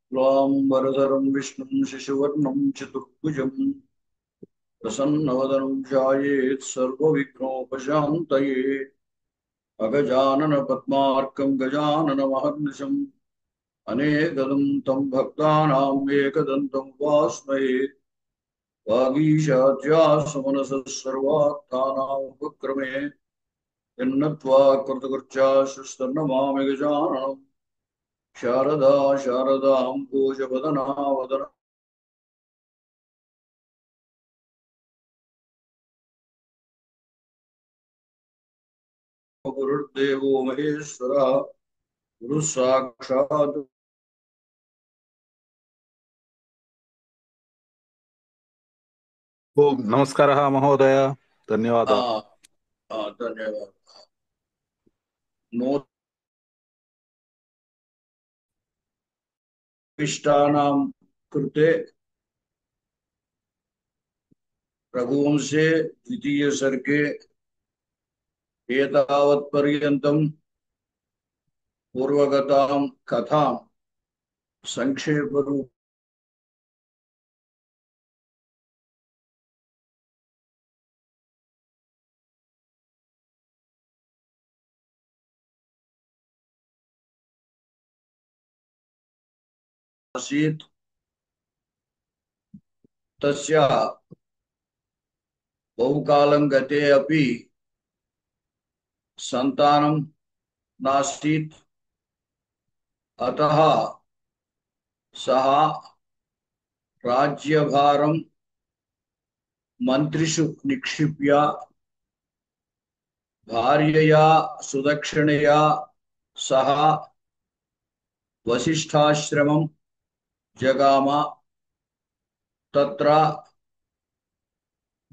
शुक्लाम्बरधरं विष्णुं शशिवर्णं चतुर्भुजं प्रसन्नवदनं ध्यायेत् सर्वविघ्नोपशान्तये। अगजाननपद्मार्कं गजाननमहर्निशम् अनेकदं तं भक्तानाम् एकदन्तं उपास्महे। वागीशाद्यासमनसः सर्वार्थानाम् उपक्रमे यन्नत्वा कृतकृत्याश्रुस्तन्नमामि गजाननम्। शारदा शारदाम्बोजवदना वदना गुरुर्देवो महेश्वरः गुरुः साक्षात्। ओ नमस्कारः महोदय। आ, धन्यवादः। धन्यवाद। नोत्कृष्टानां कृते रघुवंशे द्वितीय सर्गे एतावत्पर्यन्तं पूर्वगतां कथां संक्षेपरूपेण आसीत्। तस्य बहुकालं गते अपि सन्तानं नासीत्। अतः सः राज्यभारं मन्त्रिषु निक्षिप्य भार्यया सुदक्षिणया सह वसिष्ठाश्रमं जगाम। तत्र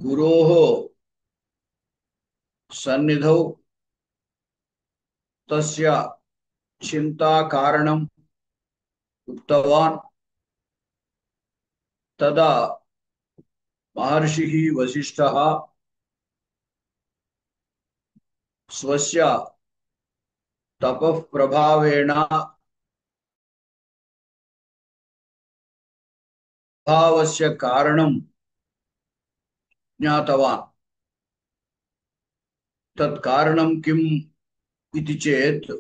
गुरोः सन्निधौ तस्य चिन्ताकारणम् उक्तवान्। तदा महर्षिः वसिष्ठः स्वस्य तपः प्रभावेण भावस्य कारणं ज्ञातवान्। तत् कारणं किम् इति चेत्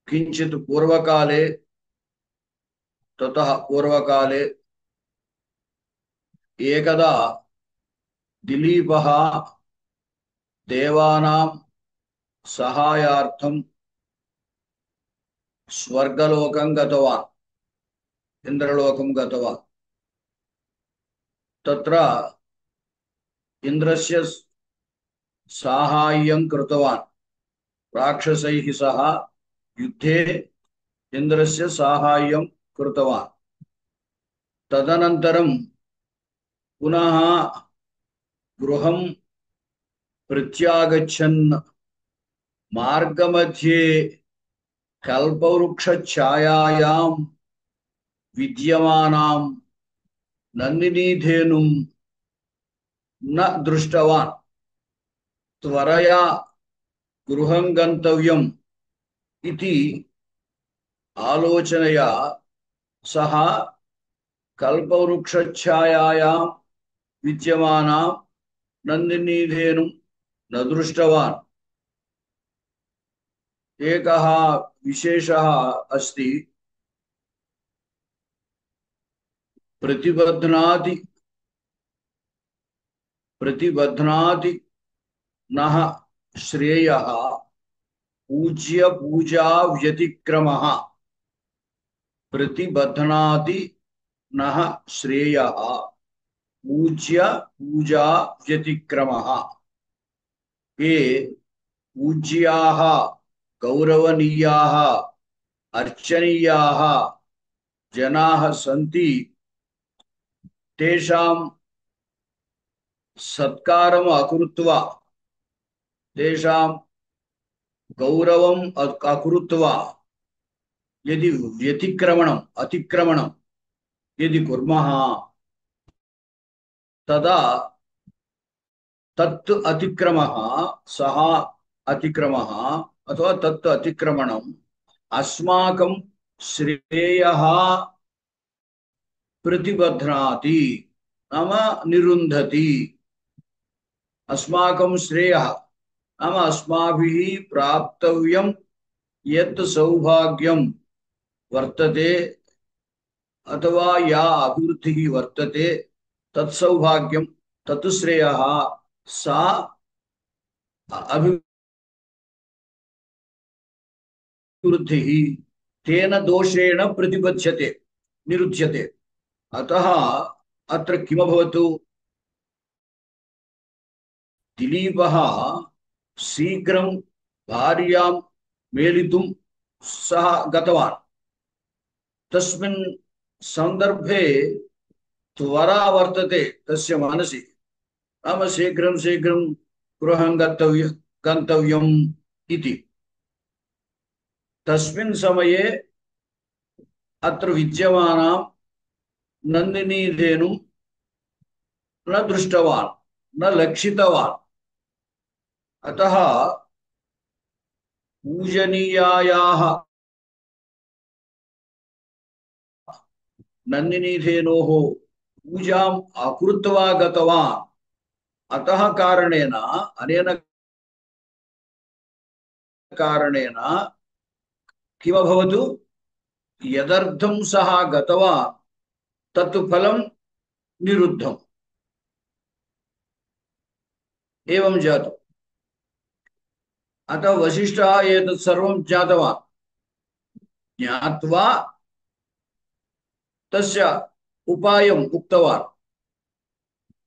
किञ्चित् पूर्वकाले ततः पूर्वकाले एकदा दिलीपः देवानां सहायार्थं स्वर्गलोकं गतवान्, इन्द्रलोकं गतवान्। तत्र इन्द्रस्य साहाय्यं कृतवान्। राक्षसैः सह युद्धे इन्द्रस्य साहाय्यं कृतवान्। तदनन्तरं पुनः गृहं प्रत्यागच्छन् मार्गमध्ये कल्पवृक्षछायायां विद्यमानां नन्दिनीधेनुं न दृष्टवान्। त्वरया गृहं गन्तव्यम् इति आलोचनया सः कल्पवृक्षछायायां विद्यमानां नन्दिनीधेनुं न दृष्टवान्। एकः विशेषः अस्ति। प्रतिबध्नाति प्रतिबध्नाति नः श्रेयः पूज्य पूजा व्यतिक्रमः। प्रतिबध्नाति नः श्रेयः पूज्य पूजा व्यतिक्रमः। ये पूज्याः गौरवनीयाः अर्चनीयाः जनाः सन्ति तेषां सत्कारम् अकृत्वा तेषां गौरवम् अकृत्वा यदि व्यतिक्रमणम् अतिक्रमणं यदि कुर्मः तदा तत् अतिक्रमः सः अतिक्रमः अथवा तत् अतिक्रमणं अस्माकं श्रेयः प्रतिबध्नाति नाम निरुन्धति। अस्माकं श्रेयः नाम अस्माभिः प्राप्तव्यं यत् सौभाग्यं वर्तते अथवा या अभिवृद्धिः वर्तते तत्सौभाग्यं तत् श्रेयः सा अभिवृद्धिः तेन दोषेण प्रतिपद्यते निरुध्यते। अतः अत्र किमभवत् दिलीपः शीघ्रं भार्यां मेलितुं सः गतवान्। तस्मिन् सन्दर्भे त्वरा वर्तते तस्य मनसि नाम शीघ्रं शीघ्रं गृहं गन्तव्यम् इति। तस्मिन् समये अत्र विद्यमानां नन्दिनीधेनुं न दृष्टवान् न लक्षितवान्। अतः पूजनीयायाः नन्दिनीधेनोः पूजाम् अकृत्वा गतवान्। अतः कारणेन अनेन कारणेन किमभवत् यदर्थं सः गतवान् तत् फलं निरुद्धम्। एवं जातम्। अतः वसिष्ठः एतत् सर्वं ज्ञातवान्। ज्ञात्वा तस्य उपायम् उक्तवान्।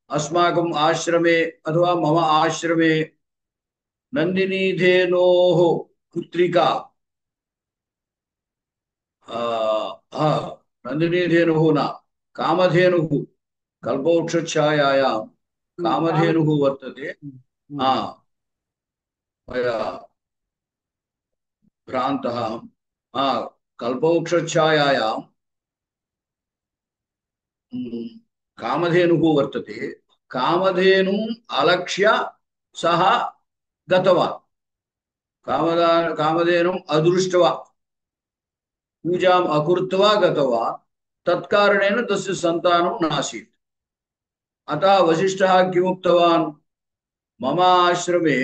अस्माकम् आश्रमे अथवा मम आश्रमे नन्दिनीधेनोः पुत्रिका नन्दिनीधेनुः न कामधेनुः कल्पवृक्षच्छायायां कामधेनुः वर्तते। मया भ्रान्तः। कल्पवृक्षच्छायायां कामधेनुः वर्तते। कामधेनुम् अलक्ष्य सः गतवान्। कामधेनुम् अदृष्ट्वा पूजाम् अकृत्वा गतवान्। तत्कारणेन तस्य सन्तानं नासीत्। अतः वसिष्ठः किमुक्तवान् मम आश्रमे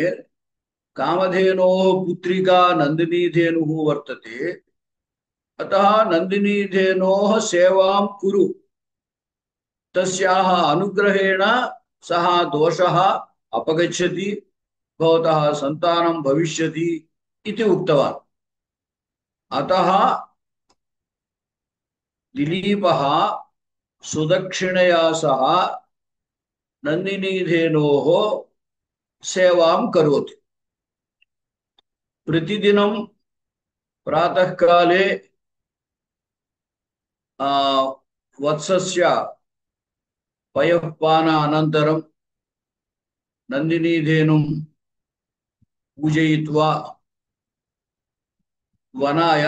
कामधेनोः पुत्रिका नन्दिनीधेनुः वर्तते। अतः नन्दिनीधेनोः सेवां कुरु। तस्याः अनुग्रहेण सः दोषः अपगच्छति भवतः सन्तानं भविष्यति इति उक्तवान्। अतः दिलीपः सुदक्षिणया सह नन्दिनीधेनोः सेवां करोति। प्रतिदिनं प्रातःकाले वत्सस्य पयःपानानन्तरं नन्दिनीधेनुं पूजयित्वा वनाय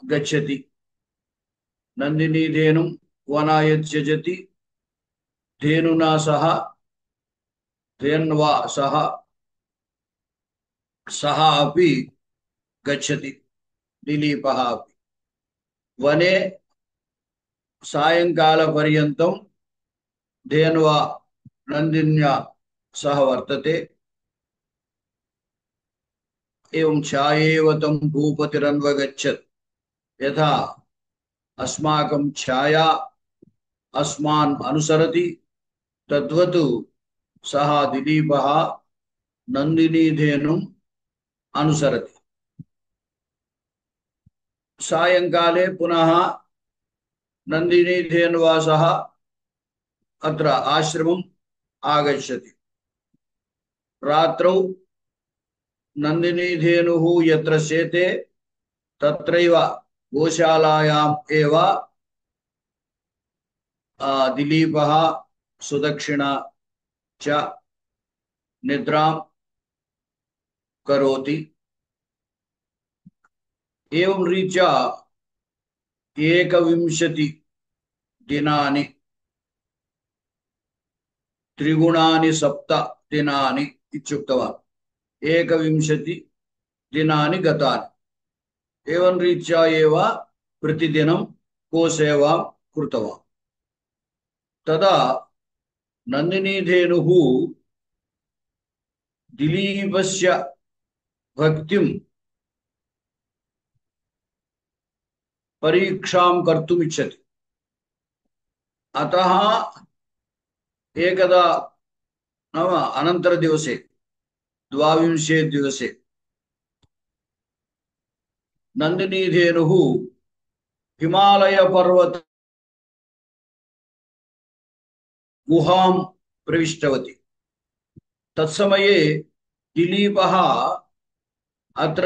गच्छति। नन्दिनीधेनुं वनाय त्यजति। धेनुना सह धेन्वा सह सः अपि गच्छति। दिलीपः अपि वने सायंकालपर्यन्तं धेन्वा नन्दिन्या सह वर्तते। एवं छायेव तं भूपतिरन्वगच्छत्। यथा अस्माकं छाया अस्मान् अनुसरति तद्वत् सः दिलीपः नन्दिनीधेनुम् अनुसरति। सायंकाले पुनः नन्दिनीधेन्वा सह अत्र आश्रमम् आगच्छति। रात्रौ नन्दिनीधेनुः यत्र शेते तत्रैव गोशालायाम् एव दिलीपः सुदक्षिणा च निद्रां करोति। एवं रीत्या 21 दिनानि त्रिगुणानि 7 दिनानि इत्युक्तवान्। 21 दिनानि गतानि। एवं रीत्या एव प्रतिदिनं गोसेवां कृतवान्। तदा नन्दिनीधेनुः दिलीपस्य भक्तिं परीक्षां कर्तुम् इच्छति। अतः एकदा नाम अनन्तरदिवसे 22 दिवसे नन्दिनीधेनुः हिमालयपर्वत गुहां प्रविष्टवती। तत्समये दिलीपः अत्र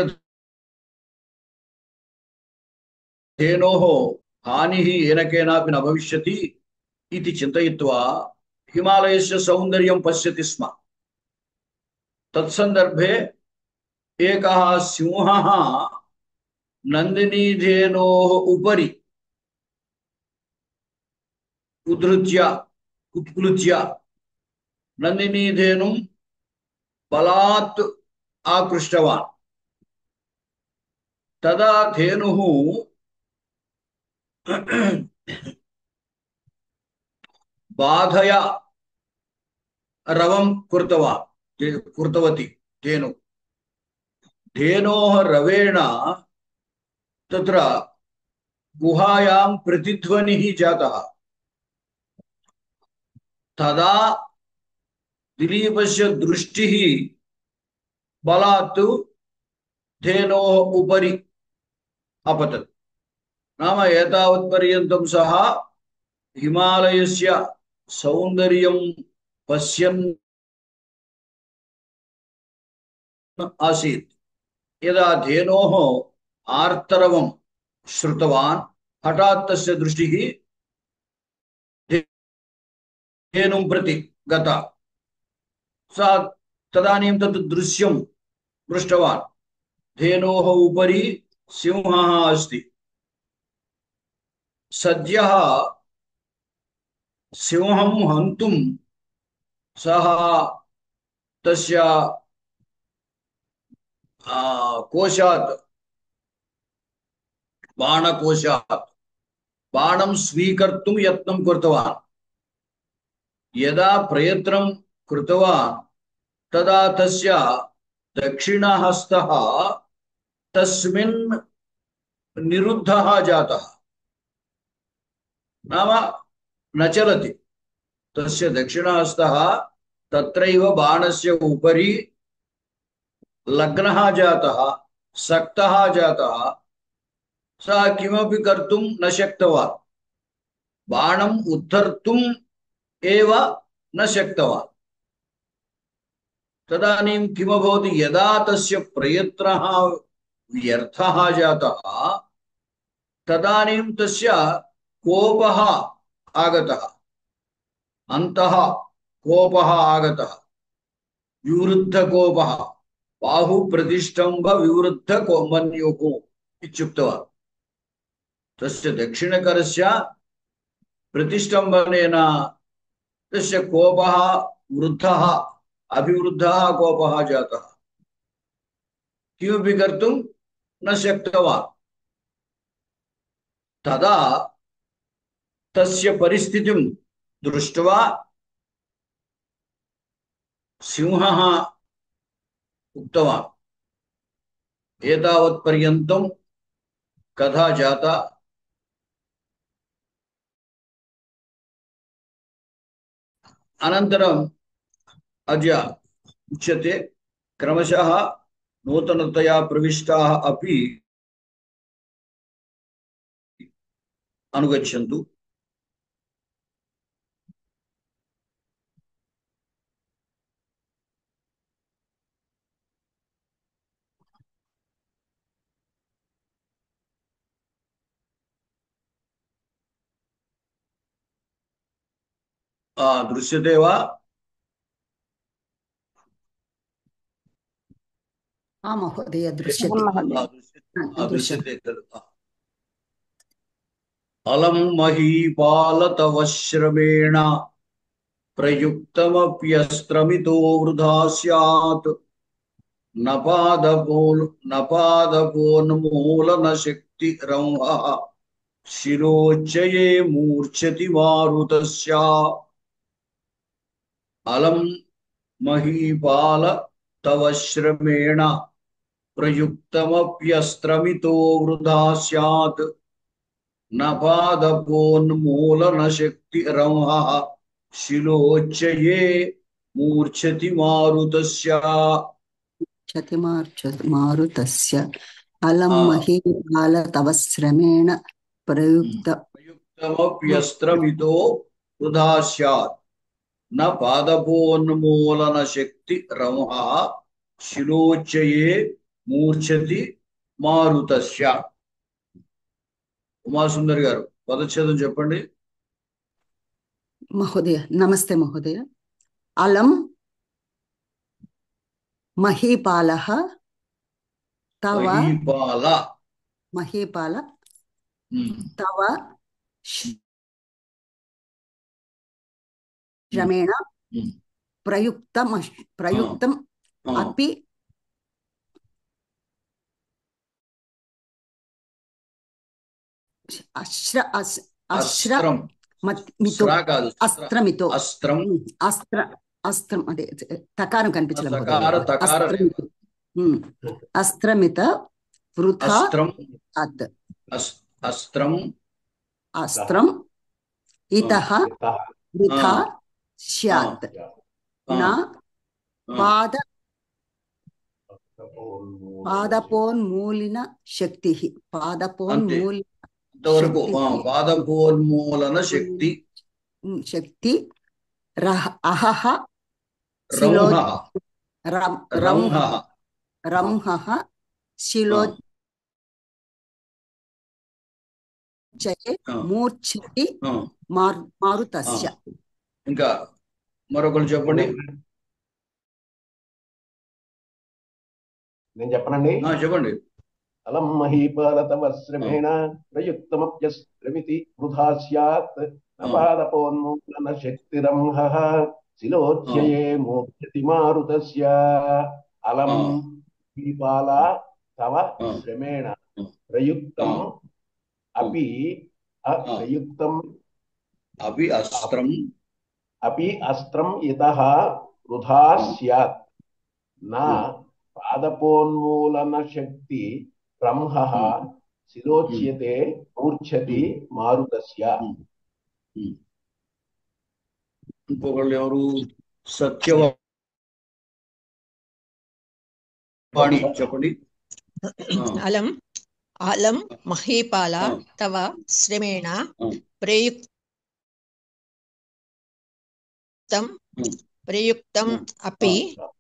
धेनोः हानिः येन केनापि न भविष्यति इति चिन्तयित्वा हिमालयस्य सौन्दर्यं पश्यति स्म। तत्सन्दर्भे एकः सिंहः नन्दिनीधेनोः उपरि उद्धृत्य उत्प्लुत्य नन्दिनीधेनुं बलात् आकृष्टवान्। तदा धेनुः बाधया रवं कृतवती धेनुः। धेनोः रवेण तत्र गुहायां प्रतिध्वनिः जातः। तदा दिलीपस्य दृष्टिः बलात् धेनोः उपरि अपतत्। नाम एतावत्पर्यन्तं सः हिमालयस्य सौन्दर्यं पश्यन् आसीत्। यदा धेनोः आर्तरवं श्रुतवान् हठात् तस्य दृष्टिः धेनुं प्रति गता। सः तदानीं तत् दृश्यं दृष्टवान्। धेनोः उपरि सिंहः अस्ति। सद्यः सिंहं हन्तुं सः तस्य कोशात् बाणकोशात् बाणं स्वीकर्तुं यत्नं कृतवान्। यदा प्रयत्नं कृतवान् तदा तस्य दक्षिणहस्तः तस्मिन् निरुद्धः जातः। नाम न चलति। तस्य दक्षिणहस्तः तत्रैव बाणस्य उपरि लग्नः जातः, सक्तः जातः। सः किमपि कर्तुं न शक्तवान्। बाणम् उद्धर्तुम् एव न शक्तवान्। तदानीं किमभवत्, यदा तस्य प्रयत्नः व्यर्थः जातः तदानीं तस्य कोपः आगतः, अन्तः कोपः आगतः, विवृद्धकोपः, बाहुप्रतिष्ठम्भ विवृद्धमन्युः इत्युक्तवान्। तस्य दक्षिणकरस्य प्रतिष्ठम्भनेन तस्य कोपः वृद्धः, अभिवृद्धः कोपः जातः। किमपि कर्तुं न शक्तवान्। तदा तस्य परिस्थितिं दृष्ट्वा सिंहः उक्तवान्, एतावत्पर्यन्तं कथा जाता, अनन्तरम् अद्य उच्यते क्रमशः नूतनतया प्रविष्टाः अपि अनुगच्छन्तु। दृश्यते वा? महोदय दृश्यते। दृश्यते खलु। अलं महीपाल तव श्रमेण प्रयुक्तमप्यस्त्रमितो वृथा स्यात् నపాదపోన్మూలన శక్తి రంహ శిరోచ్చయే మూర్ఛతి మారుతస్య అలం మహీపాల తవ శ్రమేణ ప్రయుక్తమప్యస్త్రమితో వృధా స్యాత్ నపాదపోన్మూలన శక్తి రంహ శిలోచ్చయే మూర్ఛతి మారుతస్య. మారుతస్య అలం మహీపాల తవ శ్రమేణ ప్రయుక్తమప్యస్త్రమితో వృధా స్యాత్ న పాదపోన్మూలన శక్తి రంహ శిలోచ్చయే మూర్ఛతి మారుతస్య. ఉమాసుందరి గారు పదచ్ఛేదం చెప్పండి. మహోదయ నమస్తే మహోదయ. అలం మహీపాలః తవ మహీపాల తవ శ్రమేణ ప్రయుక్తం అపి అస్త్రం అదే తకారం కనిపించలేదు. అస్త్రమిత వృథా అస్త్రం ఇతః వృథా స్యాత్ నా పాదపోన్మూలిన శక్తి పాదపోన్మూలన శక్తి అహః రంహః శిలోచ్చయే మూర్ఛతి మారుతస్య. ఇంకా మరొకరు చెప్పండి. నేను చెప్పనండి. చెప్పండి. అలం మహీపాల తవ శ్రమేణ ప్రయుక్తమప్యస్త్రమితి వృథా స్యాత్ నపాదపోన్మూలన శక్తిరంహః శిలోచ్యయే మూర్ఛతి మారుతస్య. అలం మహీపాల తవ శ్రమేణ ప్రయుక్తం అపి అస్త్రం ఇతః వృథా స్యాత్ నా పాదపోన్మూలన శక్తి రంహః శిలోచ్యతే మూర్ఛతి మారుతస్య. ఇంకొకళ్ళు ఎవరు? సత్యవాణి చెప్పండి. అలం మహీపాల తవ శ్రమేణ ప్రయుక్తం అపి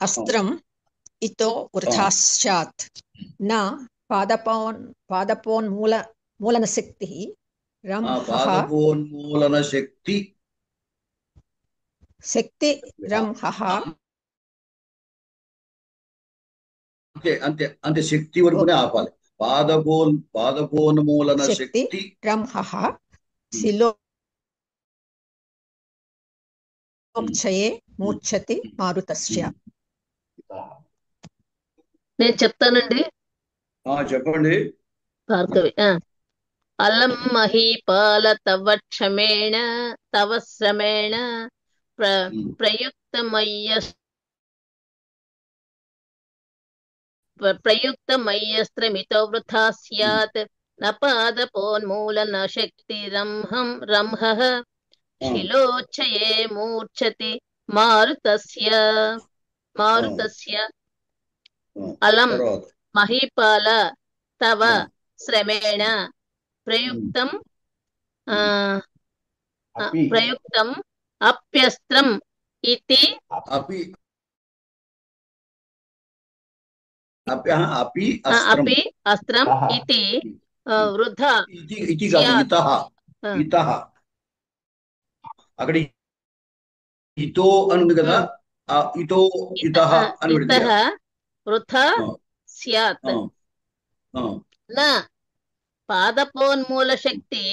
అస్త్రం ఇతో వృథా స్యాత్ నా పాదపోన్మూలన శక్తి రంహః అంతే శక్తి వరకునే ఆపాలి. పాదపోన్మూలన శక్తి రంహః శిలోచ్చయే మూర్ఛతి మారుతస్య. నేను చెప్తానండి. చెప్పండి. భార్గవి. అలం మహీపాల తవ శ్రమేణ ప్రయుక్తమయ్యస్త్రమితో వృథా స్యాత్ నపాదపోన్మూలన శక్తి రంహః శిలోచ్చయే మూర్ఛతి మారుతస్య. అలం మహీపాల తవ శ్రమేణ ప్రయుక్తం అప్యస్త్రం ఇతి అపి అస్త్రం ఇతి వృథా ఇతః అక్కడ ఇతో అని ఉంది కదా. ఇతః అని వృథా స్యాత్ నా పాదపోన్మూల శక్తి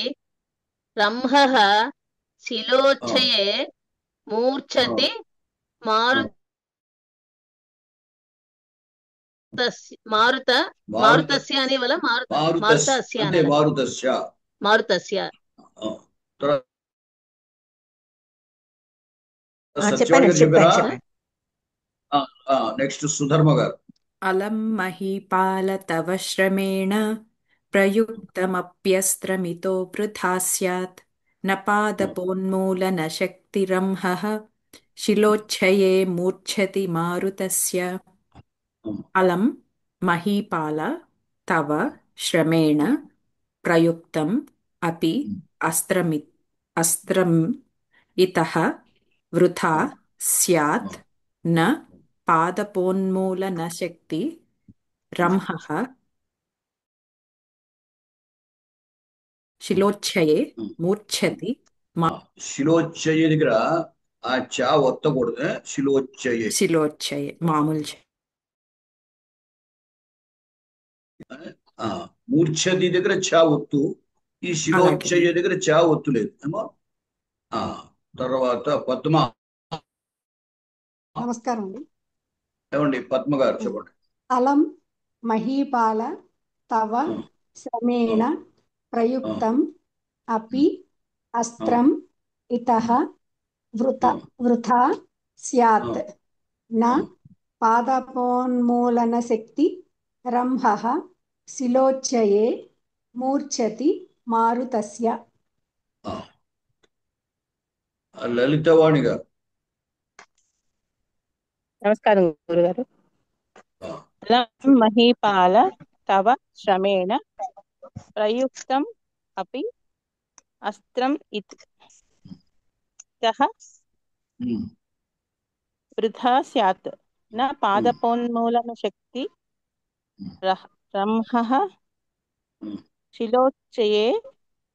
రంహః శిలోచ్ఛయే మూర్ఛతి మారుతస్య అని వల్ల మారుతస్య అంటే మారుతస్య మారుతస్య. చెప్పారా? నెక్స్ట్ సుధర్మ గారు. అలం మహీపాల తవ శ్రమేణ ప్రయుక్తమప్యస్త్రమితో వృథా స్యాత్ న పాదపోన్మూలన శక్తిరంహః శిలోచ్ఛయే మూర్ఛతి మారుతస్య. అలం మహీపాల తవ శ్రమేణ ప్రయుక్తం అపి అస్త్రం ఇతః వృథా స్యాత్ న పాదపోన్మూలన శక్తి రంహః శిలోచ్ఛయే మూర్ఛతి. శిలోచ్ఛయ దగ్గర ఆ చా ఒత్తకూడదు. శిలోచ్ఛయే మామూలు. మూర్ఛతి దగ్గర చా ఒత్తు, ఈ శిలోచ్ఛయ దగ్గర చా ఒత్తు లేదు ఏమో. తర్వాత పద్మ. నమస్కారం అండి. ఏమండి పద్మ గారు చెప్పండి. అలం మహీపాల తవ శ్రమేణ ప్రయుక్తం అపి అస్త్రం ఇతః వృథా స్యాత్ న పాదపోన్మూలన శక్తి రంహః శిలోచ్ఛయే మూర్ఛతి మారుతస్య. లలితవాణి గారు. నమస్కారం గురుగారు. అలం మహీపాల తవ శ్రమేణ ప్రయుక్తం అపి అస్త్రం ఇతః వృథా స్యాత్ న పాదపోన్మూలన శక్తి రంహః శిలోచ్ఛయే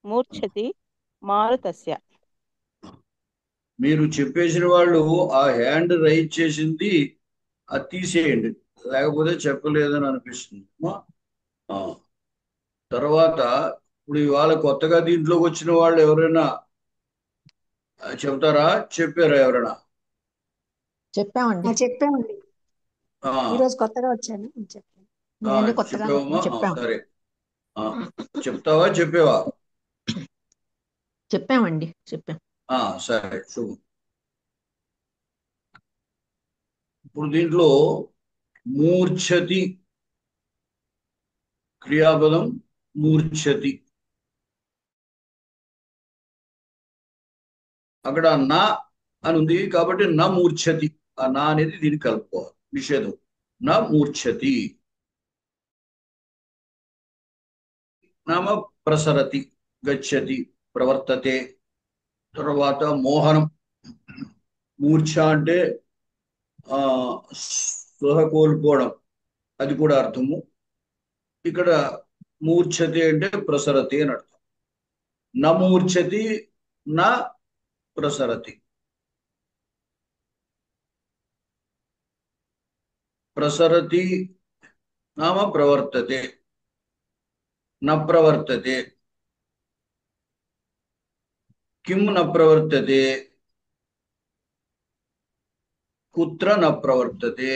మూర్ఛతి మారుతస్య. మీరు చెప్పేసిన వాళ్ళు ఆ హ్యాండ్ రైజ్ చేసింది అది తీసేయండి, లేకపోతే చెప్పలేదని అనిపిస్తుంది. తర్వాత ఇప్పుడు ఇవాళ కొత్తగా దీంట్లోకి వచ్చిన వాళ్ళు ఎవరైనా చెప్తారా? చెప్పారా ఎవరైనా? చెప్పామండి. ఈరోజు కొత్తగా వచ్చాను. చెప్పావమ్మా? సరే, చెప్తావా? చెప్పేవా? చెప్పామండి. చెప్పాం. సరే, శుభం. ఇప్పుడు దీంట్లో మూర్ఛతి క్రియాపదం, మూర్ఛతి. అక్కడ నా అని ఉంది కాబట్టి నా మూర్ఛతి. ఆ నా అనేది దీన్ని కలుపుకోవాలి, నిషేధం. నా మూర్ఛతి. నామ ప్రసరతి, గచ్చతి, ప్రవర్తతే. తర్వాత మోహనం. మూర్ఛ అంటే స్పృహ కోల్పోవడం, అది కూడా అర్థము. ఇక్కడ మూర్ఛతి అంటే ప్రసరతి అని అర్థం. నా మూర్ఛతి, నా ప్రసరతి. ప్రసరతి నామ ప్రవర్తతే, న ప్రవర్తతే. కిం న ప్రవర్తతే, కుత్ర న ప్రవర్తతే.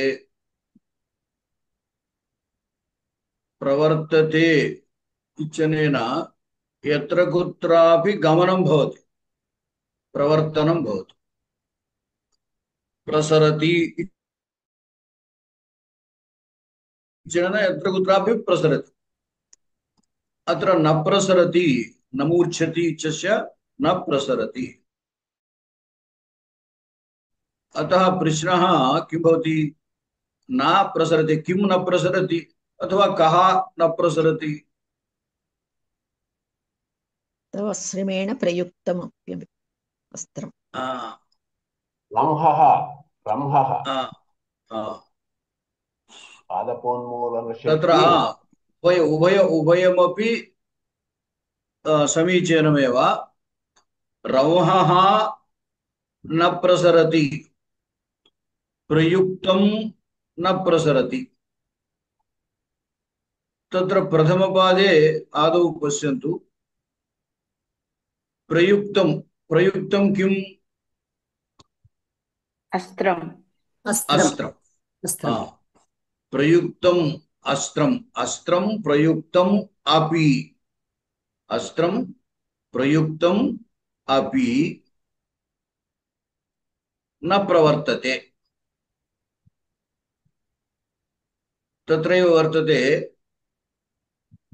ప్రవర్తతే ఇచ్చనేన ఎత్ర కుత్రాపి గమనం భవతి, ప్రవర్తనం భవతి. ప్రసరతి ఇచ్చనేన ఎత్ర కుత్రాపి ప్రసరతి. అత్ర న ప్రసరతి, న మూర్ఛతి ఇచ్చస్య న ప్రసరతి. अतः प्रश्नः किं भवति? न प्रसरति. किं न प्रसरति अथवा कः न प्रसरति? तव श्रमेण प्रयुक्तमप्यस्त्रम्. रंहः पादपोन्मूलन तत्र उभयमपि समीचीनमेव. रंहः न प्रसरति, प्रयुक्तं न प्रसरति. तत्र प्रथमपादे आदौ पश्यन्तु. प्रयुक्तं किम्? अस्त्रम्. प्रयुक्तम् अस्त्रम् अस्त्रं प्रयुक्तम् अपि अस्त्रं प्रयुक्तम् अपि न प्रवर्तते तत्रैव वर्तते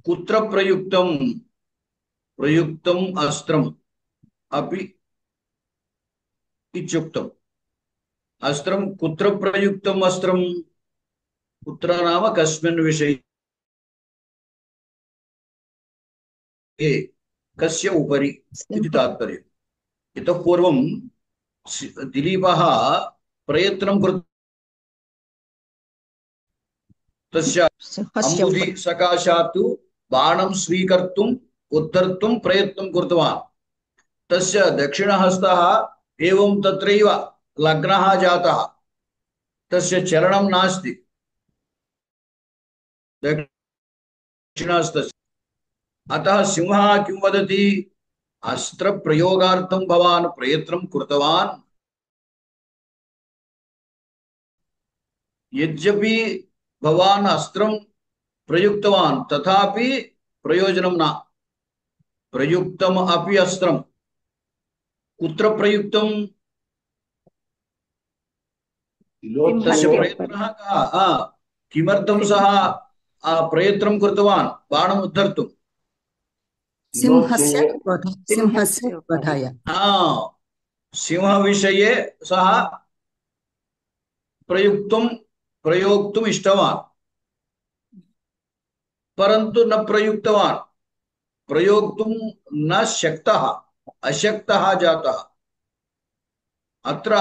कुत्र प्रयुक्तम् अस्त्रम् अपि इत्युक्तम् अस्त्रं कुत्र प्रयुक्तम् अस्त्रं कुत्र नाम कस्मिन् विषये कस्य उपरि इति तात्पर्यम् इतः पूर्वं दिलीपः प्रयत्नं कृतवान् तस्य अम्बुधि सकाशात् बाणं स्वीकर्तुम् उद्धर्तुं प्रयत्नं कृतवान् तस्य दक्षिणहस्तः एवं तत्रैव लग्नः जातः तस्य चलनं नास्ति दक्षिणहस्तस्य अतः सिंहः किं वदति अस्त्रप्रयोगार्थं भवान् प्रयत्नं कृतवान् यद्यपि भवान् अस्त्रं प्रयुक्तवान् तथापि प्रयोजनं न प्रयुक्तम् अपि अस्त्रं कुत्र प्रयुक्तं तस्य प्रयत्नः कः किमर्थं सः प्रयत्नं कृतवान् बाणम् उद्धर्तुं सिंहस्य वधाय सिंहविषये सः प्रयोक्तुम् इष्टवान् परन्तु न प्रयुक्तवान् प्रयोक्तुं न शक्तः अशक्तः जातः अत्र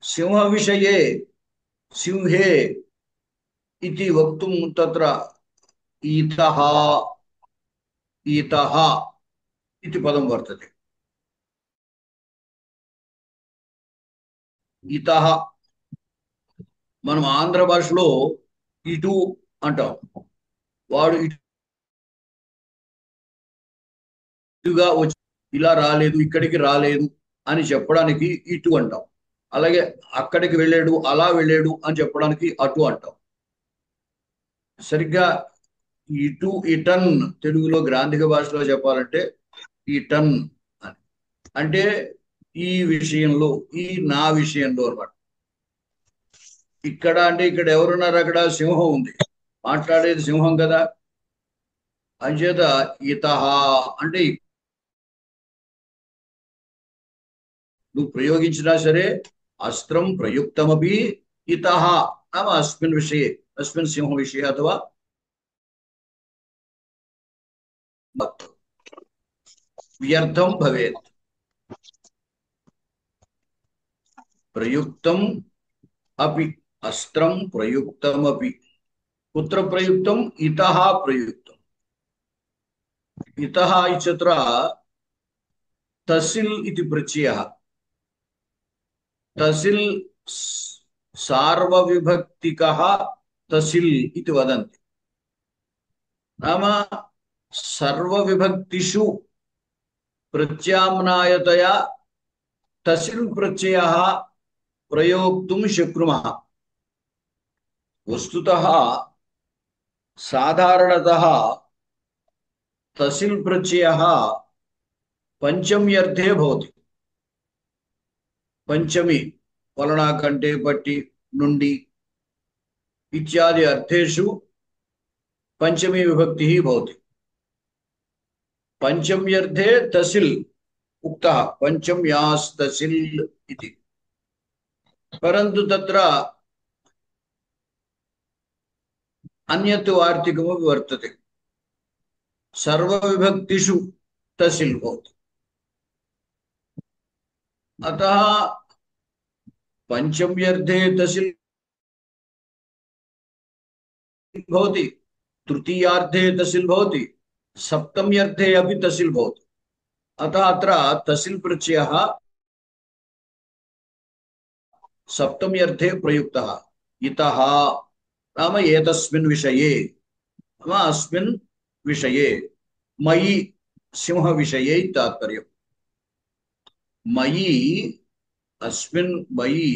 सिंहविषये सिंहे इति वक्तुं तत्र ईतः ईतः इति पदं वर्तते ईतः మనం ఆంధ్ర భాషలో ఇటు అంటాం వాడు ఇటుగా వచ్చి ఇలా రాలేదు ఇక్కడికి రాలేదు అని చెప్పడానికి ఇటు అంటాం అలాగే అక్కడికి వెళ్ళాడు అలా వెళ్ళాడు అని చెప్పడానికి అటు అంటాం సరిగ్గా ఇటు ఇటన్ తెలుగులో గ్రాంధిక భాషలో చెప్పాలంటే ఇటన్ అని అంటే ఈ విషయంలో ఈ నా విషయంలో అన్నమాట ఇక్కడ అంటే ఇక్కడ ఎవరున్నారు అక్కడ సింహం ఉంది మాట్లాడేది సింహం కదా అంచేత ఇతః అంటే నువ్వు ప్రయోగించినా సరే అస్త్రం ప్రయుక్తమపి ఇతః నామ అస్మిన్ విషయే అస్మిన్ సింహ విషయే అథవా వ్యర్థం భవేత్ ప్రయుక్తం अपि अस्त्रं प्रयुक्तमपि कुत्र प्रयुक्तम् इतः प्रयुक्तम् इतः इत्यत्र तसिल् इति प्रत्ययः तसिल् सार्वविभक्तिकः तसिल् इति वदन्ति नाम सर्वविभक्तिषु प्रत्याम्नायतया तसिल् प्रत्ययः प्रयोक्तुं शक्नुमः वस्तुतः साधारणतः तसिल् प्रत्ययः पंचम्यर्थे भवति पंचमी वलनाकण्ठे पट्टि नुण्डि इत्यादि अर्थेषु पंचमी विभक्तिः भवति पंचम्यर्थे तसिल् उक्तः पंचम्यास्तसिल् इति परन्तु तत्र अन्यत् वार्तिकमपि वर्तते सर्वविभक्तिषु तसिल् भवति अतः पंचम्यर्थे तसिल् भवति तृतीयार्थे तसिल् भवति सप्तम्यर्थे अपि तसिल् भवति अतः अत्र तसिल् प्रत्ययः सप्तम्यर्थे प्रयुक्तः इतः नाम एतस्मिन् विषये नाम अस्मिन् विषये मयि सिंह विषये तात्पर्यम् मयि अस्मिन् मयि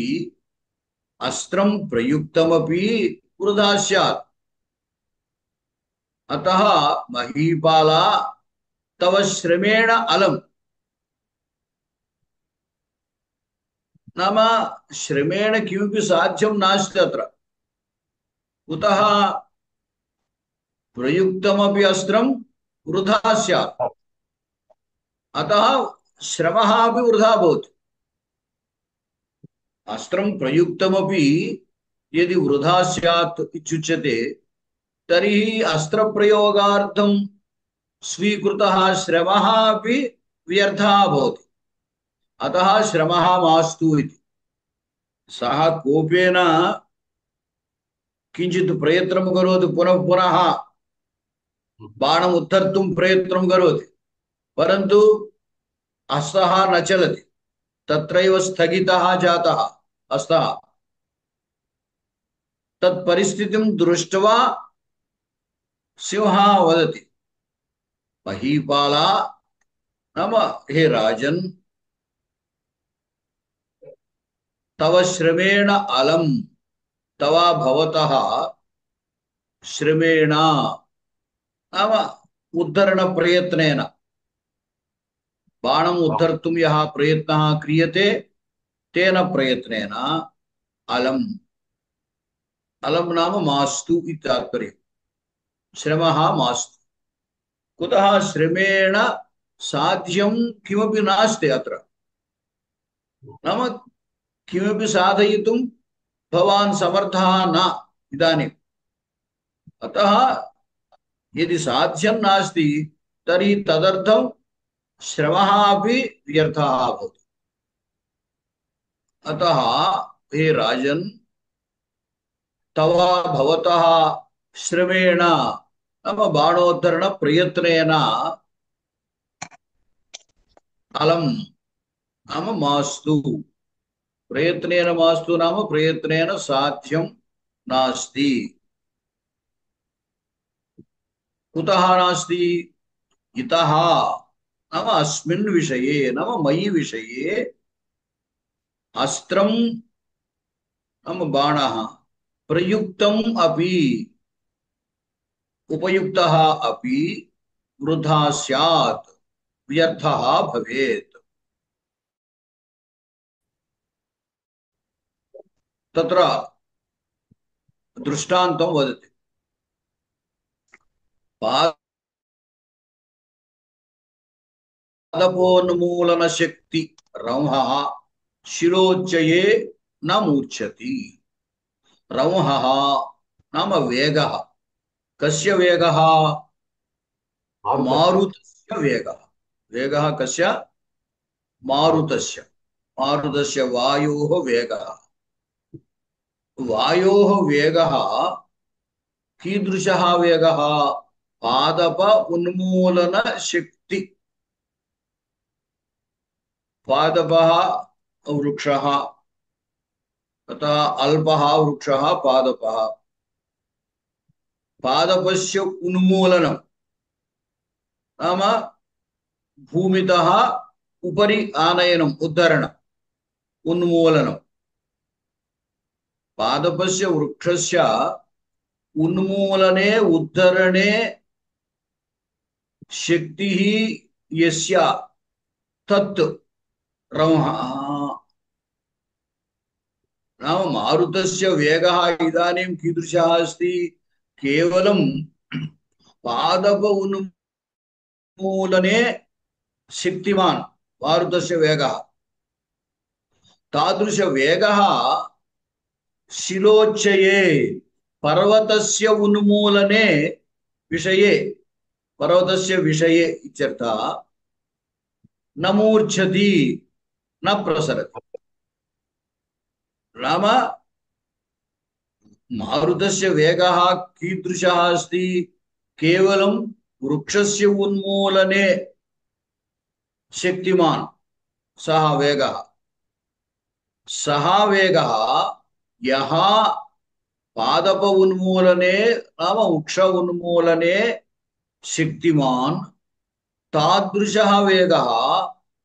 अस्त्रं प्रयुक्तमपि वृथा स्यात्। अतः महीपाला तव श्रमेण अलम्। नाम श्रमेण किमपि साध्यं नास्ति अत्र। कुतः? प्रयुक्तमपि अस्त्रं वृथा स्यात्। अतः श्रमः अपि वृथा भवति। अस्त्रं प्रयुक्तमपि यदि वृथा स्यात् इत्युच्यते तर्हि अस्त्रप्रयोगार्थं स्वीकृतः श्रमः अपि व्यर्थः भवति। अतः श्रमः मास्तु इति। सः कोपेन किञ्चित् प्रयत्नं करोति, पुनः पुनः बाणम् उत्तर्तुं प्रयत्नं करोति, परन्तु हस्तः न चलति, तत्रैव स्थगितः जातः हस्तः। तत्परिस्थितिं दृष्ट्वा सिंहः वदति, महीपाला, नाम हे राजन्, तव श्रमेण अलम्, तव भवतः श्रमेण नाम उद्धरणप्रयत्नेन, बाणम् उद्धर्तुं यः प्रयत्नः क्रियते तेन प्रयत्नेन अलम्, अलम् नाम मास्तु इति तात्पर्यम्। श्रमः मास्तु। कुतः? श्रमेण साध्यं किमपि नास्ति अत्र। नाम किमपि साधयितुं भवान् समर्थः न इदानीम्। अतः यदि साध्यं नास्ति तर्हि तदर्थं श्रमः अपि व्यर्थः भवति। अतः हे राजन्, तव भवतः श्रमेण नाम बाणोद्धरण प्रयत्नेन अलम् नाम मास्तु। प्रयत्नेन मास्तु नाम प्रयत्नेन साध्यं नास्ति। कुतः नास्ति? इतः नाम अस्मिन् विषये, नाम मयि विषये अस्त्रं नाम बाणः प्रयुक्तम् अपि उपयुक्तः अपि वृथा स्यात्, व्यर्थः भवेत्। तत्र दृष्टान्तं वदति। पादपोन्मूलनशक्ति रंहः शिरोच्चये न मूर्च्छति। रंहः नाम वेगः। कस्य वेगः? मारुतस्य वेगः। वेगः कस्य? मारुतस्य। मारुतस्य वायोः वेगः। वायोः वेगः कीदृशः वेगः? पादप उन्मूलन शक्ति। पादपः वृक्षः, अतः अल्पः वृक्षः पादपः। पादपस्य उन्मूलनं नाम भूमितः उपरि आनयनम्, उद्धरणम्, उन्मूलनम्। पादपस्य वृक्षस्य उन्मूलने उद्धरणे शक्तिः यस्य तत् रंहः। नाम मारुतस्य वेगः इदानीं कीदृशः अस्ति? केवलं पादप उन्मूलने शक्तिमान् मारुतस्य वेगः। तादृश वेगः शिलोच्चये पर्वतस्य उन्मूलने विषये, पर्वतस्य विषये इत्यर्थः, न मूर्च्छति, न प्रसरति। नाम मारुतस्य वेगः कीदृशः अस्ति? केवलं वृक्षस्य उन्मूलने शक्तिमान् सः वेगः। सः वेगः यः पादप उन्मूलने नाम वृक्ष उन्मूलने शक्तिमान्, तादृशः वेगः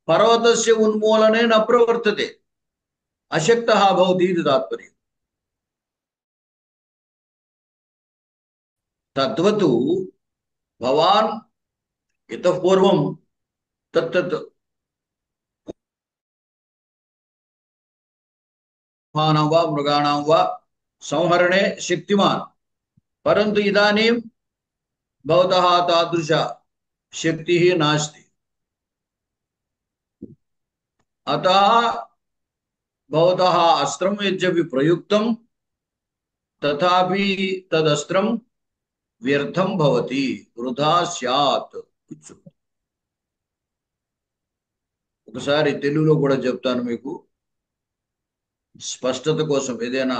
पर्वतस्य उन्मूलने न प्रवर्तते, अशक्तः भवति इति तात्पर्यम्। తద్వతు భవాన్ ఇతః పూర్వం తత్తత్ మానవ వా మృగాణాం వా సంహరణే శక్తిమాన్ పరంతు ఇదానీం భవతః తాదృశ శక్తిః నాస్తి అతః భవతః అస్త్రం యద్యపి ప్రయుక్తం తథాపి తదస్త్రం వ్యర్థం భవతి వృధా స్యాత్. ఒకసారి తెలుగులో కూడా చెప్తాను మీకు స్పష్టత కోసం, ఏదైనా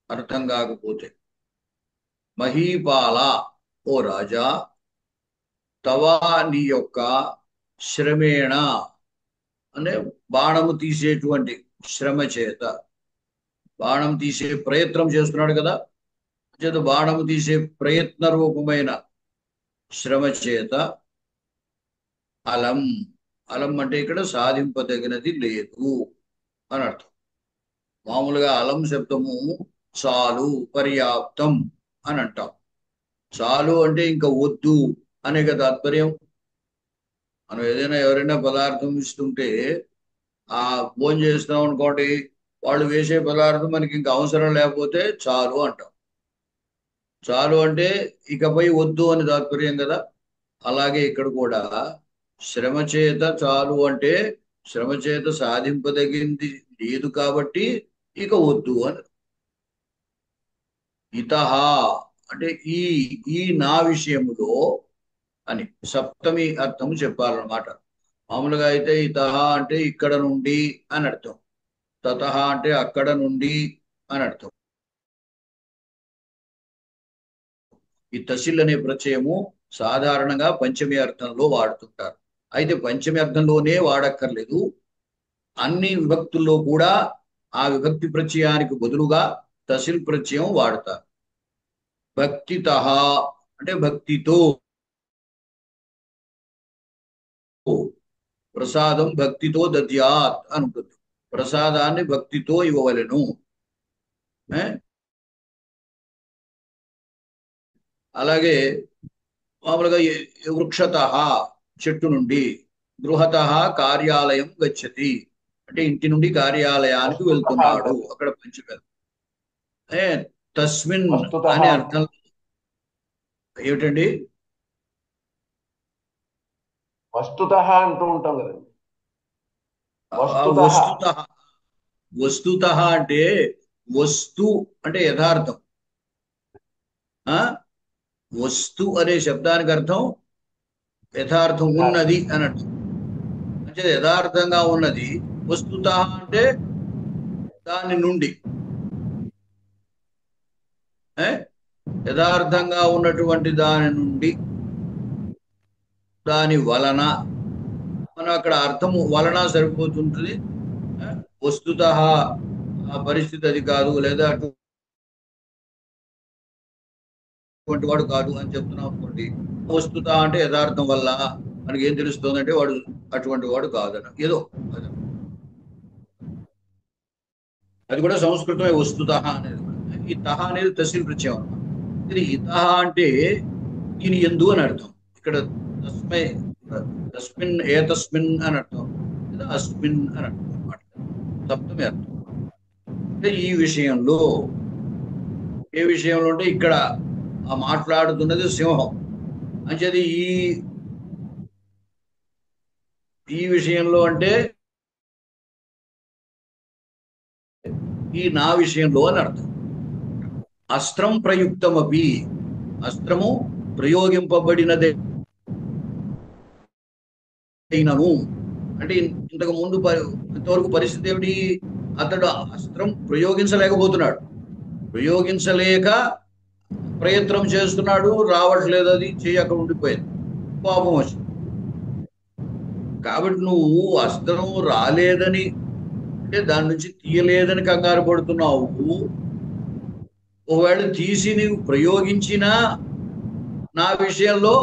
అర్థం కాకపోతే. మహీపాల, ఓ రాజా, తవా నీ యొక్క శ్రమేణ అంటే బాణము తీసేటువంటి శ్రమ చేత, బాణం తీసే ప్రయత్నం చేస్తున్నాడు కదా, చేత బాణము తీసే ప్రయత్న రూపమైన శ్రమ చేత అలం, అలం అంటే ఇక్కడ సాధింపదగినది లేదు అని అర్థం. మామూలుగా అలం శబ్దము చాలు, పర్యాప్తం అని అంటాం. చాలు అంటే ఇంకా వద్దు అనే కదా తాత్పర్యం. మనం ఏదైనా ఎవరైనా పదార్థం ఇస్తుంటే ఆ భోజనం చేస్తున్నాం అనుకోండి, వాళ్ళు వేసే పదార్థం మనకి ఇంకా అవసరం లేకపోతే చాలు అంటాం. చాలు అంటే ఇకపై వద్దు అని తాత్పర్యం కదా. అలాగే ఇక్కడ కూడా శ్రమ చేత చాలు అంటే శ్రమ చేత సాధింపదగింది లేదు కాబట్టి ఇక వద్దు అని. ఇతహ అంటే ఈ ఈ నా విషయములో అని సప్తమి అర్థము చెప్పాలన్నమాట. మామూలుగా అయితే ఇతహ అంటే ఇక్కడ నుండి అని అర్థం, తతహ అంటే అక్కడ నుండి అని అర్థం. ఈ తసిల్ అనే ప్రత్యయము సాధారణంగా పంచమి అర్థంలో వాడుతుంటారు. అయితే పంచమి అర్థంలోనే వాడక్కర్లేదు, అన్ని విభక్తుల్లో కూడా ఆ విభక్తి ప్రత్యయానికి బదులుగా తసిల్ ప్రత్యయం వాడతారు. భక్తితః అంటే భక్తితో, ప్రసాదం భక్తితో దద్యాత్ అని ఉంటుంది. ప్రసాదాన్ని భక్తితో ఇవ్వవలెను. అలాగే మామూలుగా వృక్షతః చెట్టు నుండి, గృహతః కార్యాలయం గచ్చతి అంటే ఇంటి నుండి కార్యాలయానికి వెళ్తున్నాడు, అక్కడ పంచగల. తస్మిన్ అనే అర్థం ఏమిటండి? వస్తుతః అంటూ ఉంటాం కదండి. వస్తుతః, వస్తుతః అంటే వస్తు అంటే యథార్థం. వస్తు అనే శబ్దానికి అర్థం యథార్థం, ఉన్నది అని అర్థం. అంటే యథార్థంగా ఉన్నది. వస్తుతః అంటే దాని నుండి, యథార్థంగా ఉన్నటువంటి దాని నుండి, దాని వలన. మనం అక్కడ అర్థము వలన సరిపోతుంటుంది. వస్తుతః ఆ పరిస్థితి అది కాదు, లేదా అటువంటి వాడు కాదు అని చెప్తున్నాం అనుకోండి. వస్తుతః అంటే యథార్థం వల్ల మనకి ఏం తెలుస్తుందంటే వాడు అటువంటి వాడు కాదన, ఏదో అది కూడా సంస్కృతమే వస్తుతః అనేది. ఈ తహ అనేది తసిల్ ప్రత్యయం అన్నమాట. ఇది ఇతహ అంటే దీని యందు అని అర్థం. ఇక్కడ తస్మై తస్మిన్ ఏతస్మిన్ అని అర్థం, లేదా అస్మిన్ అని అర్థం అన్నమాట. సప్తమి అర్థం. అంటే ఈ విషయంలో, ఏ విషయంలో అంటే ఇక్కడ ఆ మాట్లాడుతున్నది సింహం అంచేది ఈ విషయంలో అంటే ఈ నా విషయంలో అని అర్థం. అస్త్రం ప్రయుక్తమపి, అస్త్రము ప్రయోగింపబడినదే అయినను అంటే ఇంతకు ముందు ఇంతవరకు పరిస్థితి ఏమిటి? అతడు అస్త్రం ప్రయోగించలేకపోతున్నాడు, ప్రయోగించలేక ప్రయత్నం చేస్తున్నాడు, రావట్లేదు, అది చేయక ఉండిపోయింది, పాపం వచ్చింది. కాబట్టి నువ్వు అస్త్రం రాలేదని అంటే దాని నుంచి తీయలేదని కంగారు పడుతున్నావు. ఒకవేళ తీసి నీవు ప్రయోగించినా నా విషయంలో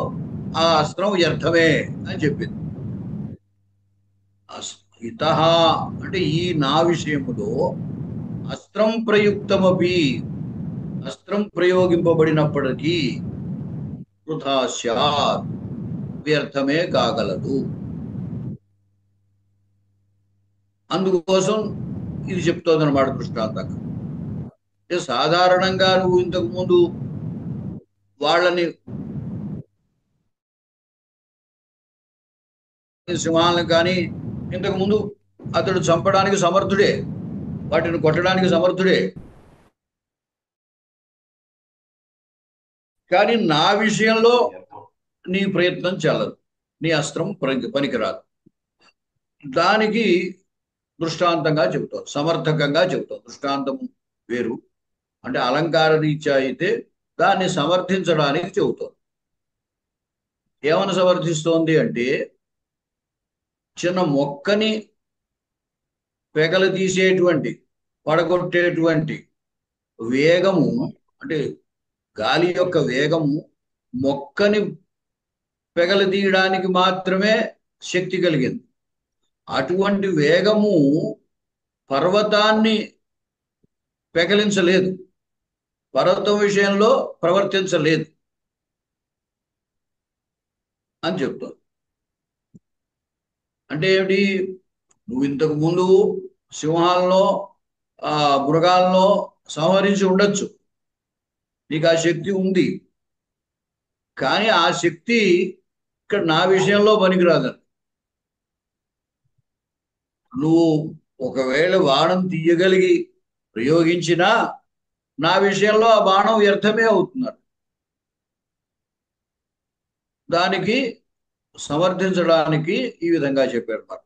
ఆ అస్త్రం వ్యర్థమే అని చెప్పింది. ఇతః అంటే ఈ నా విషయములో అస్త్రం ప్రయుక్తమపి, అస్త్రం ప్రయోగింపబడినప్పటికీ వృథా స్యాత్ వ్యర్థమే కాగలదు. అందుకోసం ఇది చెప్తోంది అన్నమాట దృష్టాంతంగా. అంటే సాధారణంగా నువ్వు ఇంతకు ముందు వాళ్ళని సింహాలను కానీ ఇంతకు ముందు అతడు చంపడానికి సమర్థుడే, వాటిని కొట్టడానికి సమర్థుడే. కానీ నా విషయంలో నీ ప్రయత్నం చెల్లదు, నీ అస్త్రం పనికిరాదు. దానికి దృష్టాంతంగా చెబుతాం, సమర్థకంగా చెబుతాం. దృష్టాంతం వేరు, అంటే అలంకార రీత్యా అయితే దాన్ని సమర్థించడానికి చెబుతాం. ఏమని సమర్థిస్తోంది అంటే, చిన్న మొక్కని పెగలు తీసేటువంటి పడగొట్టేటువంటి వేగము, అంటే గాలి యొక్క వేగము మొక్కని పెగలు తీయడానికి మాత్రమే శక్తి కలిగింది. అటువంటి వేగము పర్వతాన్ని పెకలించలేదు, పర్వతం విషయంలో ప్రవర్తించలేదు అని చెప్తాను. అంటే ఏమిటి, నువ్వు ఇంతకు ముందు సింహాలను మృగాలను సంహరించి ఉండొచ్చు, నీకు ఆ శక్తి ఉంది. కానీ ఆ శక్తి ఇక్కడ నా విషయంలో పనికిరాదని. నువ్వు ఒకవేళ బాణం తీయగలిగి ప్రయోగించినా నా విషయంలో ఆ బాణం వ్యర్థమే అవుతున్నారు. దానికి సమర్థించడానికి ఈ విధంగా చెప్పారు మరి.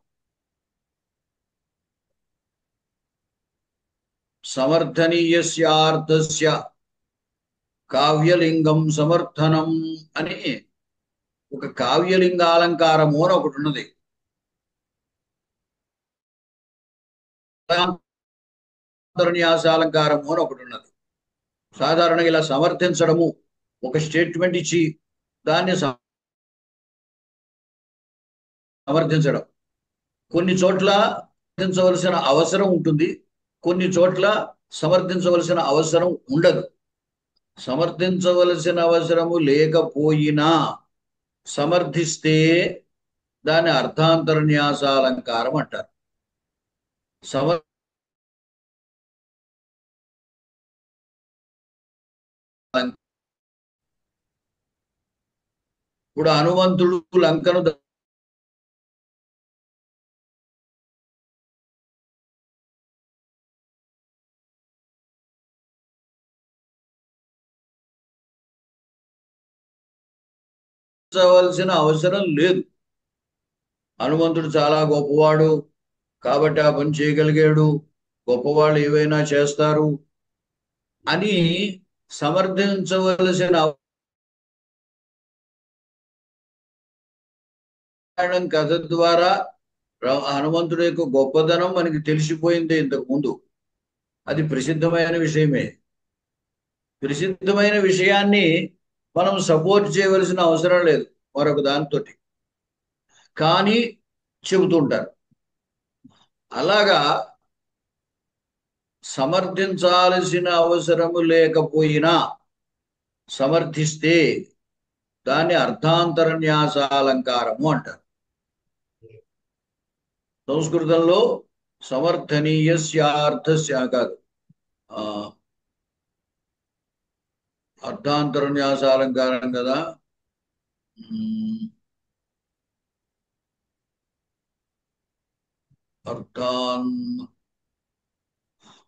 సమర్థనీయస్యార్థస్య కావ్యలింగం సమర్థనం అని ఒక కావ్యలింగాలంకారము అని ఒకటి ఉన్నది. న్యాసాలంకారము అని ఒకటి ఉన్నది. సాధారణంగా ఇలా సమర్థించడము, ఒక స్టేట్మెంట్ ఇచ్చి దాన్ని సమర్థించడం. కొన్ని చోట్ల సమర్థించవలసిన అవసరం ఉంటుంది, కొన్ని చోట్ల సమర్థించవలసిన అవసరం ఉండదు. సమర్థించవలసిన అవసరము లేకపోయినా సమర్థిస్తే దాన్ని అర్థాంతరన్యాసాలంకారం అంటారు. ఇప్పుడు హనుమంతుడు లంకను వలసిన అవసరం లేదు. హనుమంతుడు చాలా గొప్పవాడు కాబట్టి ఆ పని చేయగలిగాడు, గొప్పవాళ్ళు ఏవైనా చేస్తారు అని సమర్థించవలసిన కథ ద్వారా హనుమంతుడి యొక్క గొప్పదనం మనకి తెలిసిపోయింది ఇంతకు ముందు. అది ప్రసిద్ధమైన విషయమే. ప్రసిద్ధమైన విషయాన్ని మనం సపోర్ట్ చేయవలసిన అవసరం లేదు మరొక దానితో, కానీ చెబుతుంటారు. అలాగా సమర్థించాల్సిన అవసరము లేకపోయినా సమర్థిస్తే దాన్ని అర్థాంతరన్యాసాలంకారము అంటారు. సంస్కృతంలో సమర్థనీయస్యార్థస్య కాదు, అర్థాంతరన్యాసాలంకారం కదా.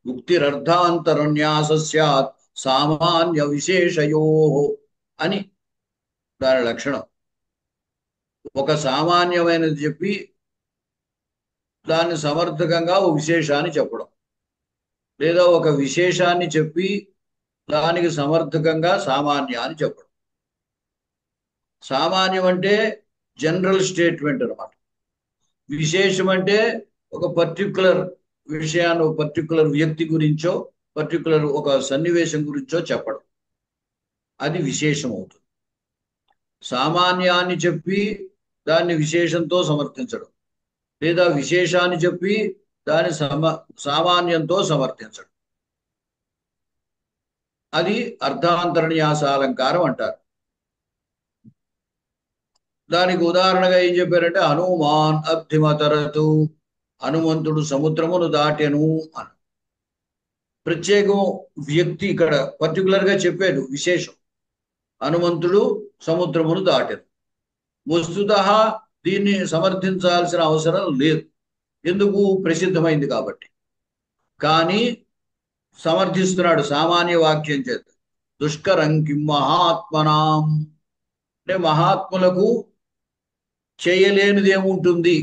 ఉక్తిరర్థాంతరన్యాసస్యాత్ సామాన్య విశేషయో అని దాని లక్షణం. ఒక సామాన్యమైనది చెప్పి దాన్ని సమర్థకంగా ఒక విశేషాన్ని చెప్పడం, లేదా ఒక విశేషాన్ని చెప్పి దానికి సమర్థకంగా సామాన్యాన్ని చెప్పడం. సామాన్యం అంటే జనరల్ స్టేట్మెంట్ అన్నమాట. విశేషం అంటే ఒక పర్టికులర్ విషయాన్ని, ఒక పర్టికులర్ వ్యక్తి గురించో పర్టికులర్ ఒక సన్నివేశం గురించో చెప్పడం, అది విశేషం అవుతుంది. సామాన్యాన్ని చెప్పి దాన్ని విశేషంతో సమర్థించడం, లేదా విశేషాన్ని చెప్పి దాని సామాన్యంతో సమర్థించడం, అది అర్థాంతరన్యాసాలంకారం అంటారు. దానికి ఉదాహరణగా ఏం చెప్పారంటే హనుమాన్ అబ్ధిమతరతు, హనుమంతుడు సముద్రమును దాటెను అని. ప్రత్యేకం వ్యక్తి ఇక్కడ పర్టికులర్ గా చెప్పాడు విశేషం. హనుమంతుడు సముద్రమును దాటెను. వస్తుతః దీన్ని సమర్థించాల్సిన అవసరం లేదు, ఎందుకు? ప్రసిద్ధమైంది కాబట్టి. కానీ సమర్థిస్తున్నాడు సామాన్య వాక్యం చేత. దుష్కరం కిం మహాత్మనాం, అంటే మహాత్ములకు చేయలేనిది ఏముంటుంది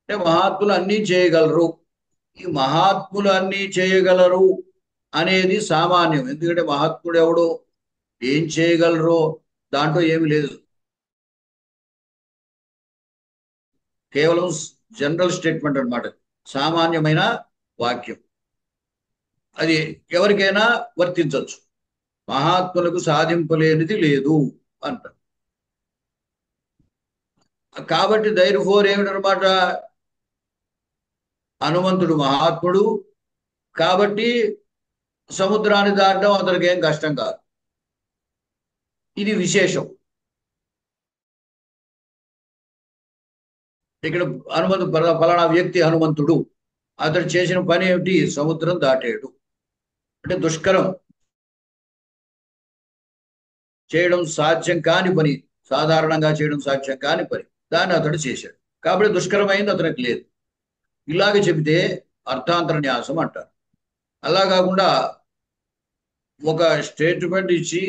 అంటే మహాత్ములు అన్నీ చేయగలరు. ఈ మహాత్ములు అన్నీ చేయగలరు అనేది సామాన్యం. ఎందుకంటే మహాత్ముడు ఎవడో ఏం చేయగలరో దాంట్లో ఏమి లేదు, కేవలం జనరల్ స్టేట్మెంట్ అన్నమాట, సామాన్యమైన వాక్యం. అది ఎవరికైనా వర్తించవచ్చు. మహాత్ములకు సాధింపలేనిది లేదు అంటారు. కాబట్టి దైర్ఫోర్ ఏమిటనమాట, హనుమంతుడు మహాత్ముడు కాబట్టి సముద్రాన్ని దాటడం అతనికి ఏం కష్టం కాదు. ఇది విశేషం. ఇక్కడ ఫలానా వ్యక్తి హనుమంతుడు, అతడు చేసిన పని ఏమిటి? సముద్రం దాటాడు. అంటే దుష్కరం, చేయడం సాధ్యం కాని పని, సాధారణంగా చేయడం సాధ్యం కాని పని, దాన్ని అతడు చేశాడు. కాబట్టి దుష్కరమైంది అతనికి లేదు. ఇలాగ చెబితే అర్థాంతరన్యాసం అంటారు. అలా కాకుండా ఒక స్టేట్మెంట్ ఇచ్చి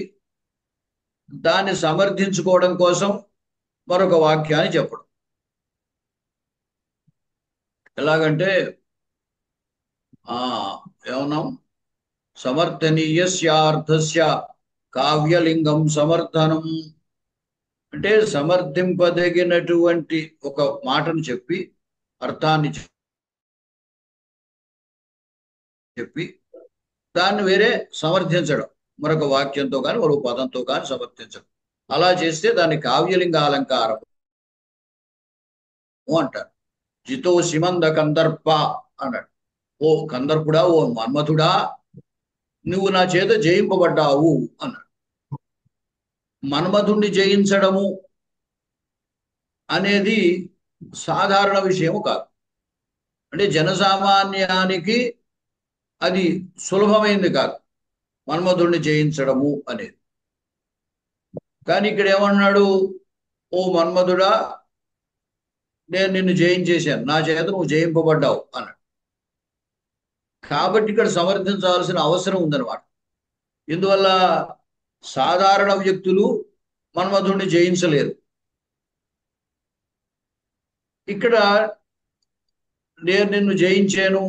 దాన్ని సమర్థించుకోవడం కోసం మరొక వాక్యాన్ని చెప్పడం. ఎలాగంటే ఏమన్నాం, సమర్థనీయస్యార్థస్య కావ్యలింగం సమర్థనం, అంటే సమర్థింపదగినటువంటి ఒక మాటను చెప్పి అర్థాన్ని చెప్పి దాన్ని వేరే సమర్థించడం, మరొక వాక్యంతో కానీ మరొక పదంతో కానీ సమర్థించడం. అలా చేస్తే దాన్ని కావ్యలింగ అలంకారం అంటారు. జితో సిమంద కందర్ప అన్నాడు. ఓ కందర్పుడా, ఓ మన్మథుడా, నువ్వు నా చేత జయింపబడ్డావు అన్నాడు. మన్మథుణ్ణి జయించడము అనేది సాధారణ విషయము కాదు. అంటే జనసామాన్యానికి అది సులభమైంది కాదు మన్మథుణ్ణి జయించడము అనేది. కానీ ఇక్కడ ఏమన్నాడు, ఓ మన్మథుడా, నేను నిన్ను జయించేశాను, నా చేత నువ్వు జయింపబడ్డావు అన్నాడు. కాబట్టి ఇక్కడ సమర్థించాల్సిన అవసరం ఉందన్నమాట. ఇందువల్ల సాధారణ వ్యక్తులు మన్మథుణ్ణి జయించలేరు. ఇక్కడ నేను నిన్ను జయించాను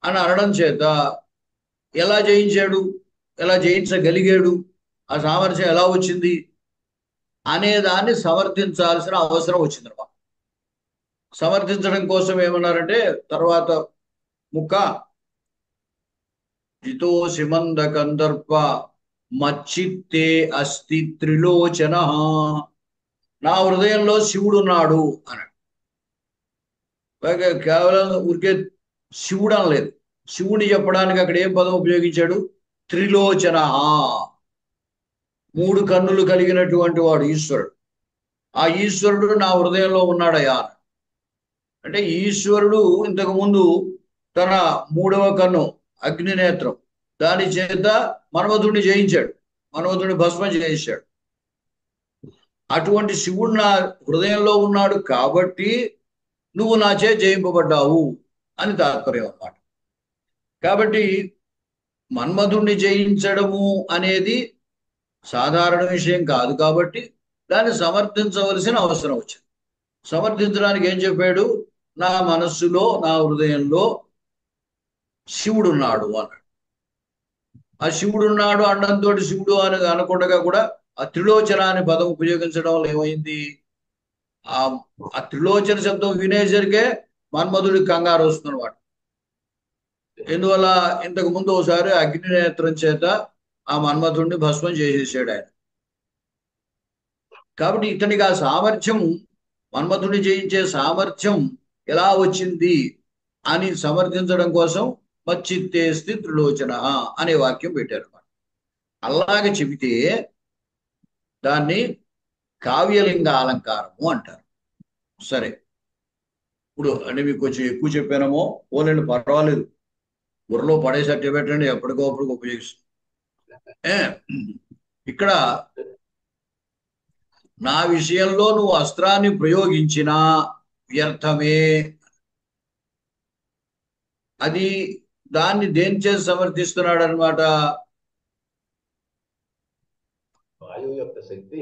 అని అనడం చేత ఎలా జయించాడు, ఎలా జయించగలిగాడు, ఆ సామర్థ్యం ఎలా వచ్చింది అనేదాన్ని సమర్థించాల్సిన అవసరం వచ్చిందన్నమాట. సమర్థించడం కోసం ఏమన్నారంటే తర్వాత ముక్క, జితో సిమంద కందర్ప మచ్చిత్తే అస్తి త్రిలోచన, నా హృదయంలో శివుడు ఉన్నాడు అన్నాడు. కేవలం ఊరికే శివుడు అనలేదు, శివుని చెప్పడానికి అక్కడ ఏం పదం ఉపయోగించాడు? త్రిలోచన, 3 కన్నులు కలిగినటువంటి వాడు ఈశ్వరుడు. ఆ ఈశ్వరుడు నా హృదయంలో ఉన్నాడయా. అంటే ఈశ్వరుడు ఇంతకు ముందు తన 3వ కన్ను అగ్నినేత్రం, దాని చేత మన్మథుడిని జయించాడు, మన్మథుడిని భస్మం చేయించాడు. అటువంటి శివుడు నా హృదయంలో ఉన్నాడు కాబట్టి నువ్వు నా చే జయింపబడ్డావు అని తాత్పర్యం అన్నమాట. కాబట్టి మన్మథుడిని జయించడము అనేది సాధారణ విషయం కాదు కాబట్టి దాన్ని సమర్థించవలసిన అవసరం వచ్చింది. సమర్థించడానికి ఏం చెప్పాడు? నా మనస్సులో, నా హృదయంలో శివుడు ఉన్నాడు అన్నాడు. ఆ శివుడు ఉన్నాడు అనడంతో శివుడు అని అనకుండా కూడా ఆ త్రిలోచన అనే పదం ఉపయోగించడం వల్ల ఏమైంది? ఆ త్రిలోచన శబ్దం వినేసరికే మన్మధుడికి కంగారు వస్తుందన్నమాట. ఎందువల్ల ఇంతకు ముందు ఒకసారి అగ్నినేత్రం చేత ఆ మన్మథుడిని భస్మం చేసేసాడు ఆయన. కాబట్టి ఇతనికి ఆ సామర్థ్యం, మన్మథుడిని జయించే సామర్థ్యం ఎలా వచ్చింది అని సమర్థించడం కోసం మచ్చిత్తేస్తి త్రిలోచన అనే వాక్యం పెట్టారు. అలాగే చెబితే దాన్ని కావ్యలింగ అలంకారము అంటారు. సరే, ఇప్పుడు అంటే మీకు కొంచెం ఎక్కువ చెప్పానేమో, పోలేండి పర్వాలేదు, బుర్రలో పడేసట్టు పెట్టండి, ఎప్పటికప్పుడు ఉపయోగిస్తుంది. ఇక్కడ నా విషయంలో నువ్వు అస్త్రాన్ని ప్రయోగించినా వ్యర్థమే. అది దాన్ని దేని చేసి సమర్థిస్తున్నాడు అనమాట? వాయువు యొక్క శక్తి,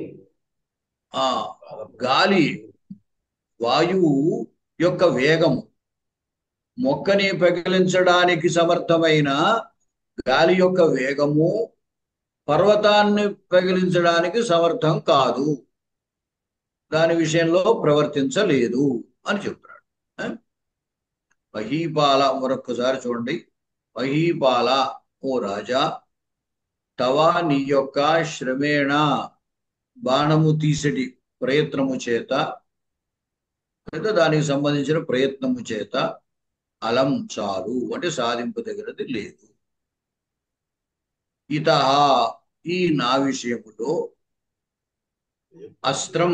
గాలి వాయువు యొక్క వేగము, మొక్కని పెకిలించడానికి సమర్థమైన గాలి యొక్క వేగము పర్వతాన్ని పెకిలించడానికి సమర్థం కాదు, దాని విషయంలో ప్రవర్తించలేదు అని చెప్తున్నాడు. మహీపాల, మరొక్కసారి చూడండి. మహీపాల, ఓ రాజా, తవా నీ యొక్క శ్రమేణ బాణము తీసటి ప్రయత్నము చేత, లేదా దానికి సంబంధించిన ప్రయత్నము చేత, అలం చాలు అంటే సాధింపదగినది లేదు. ఇతః ఈ నా విషయములో అస్త్రం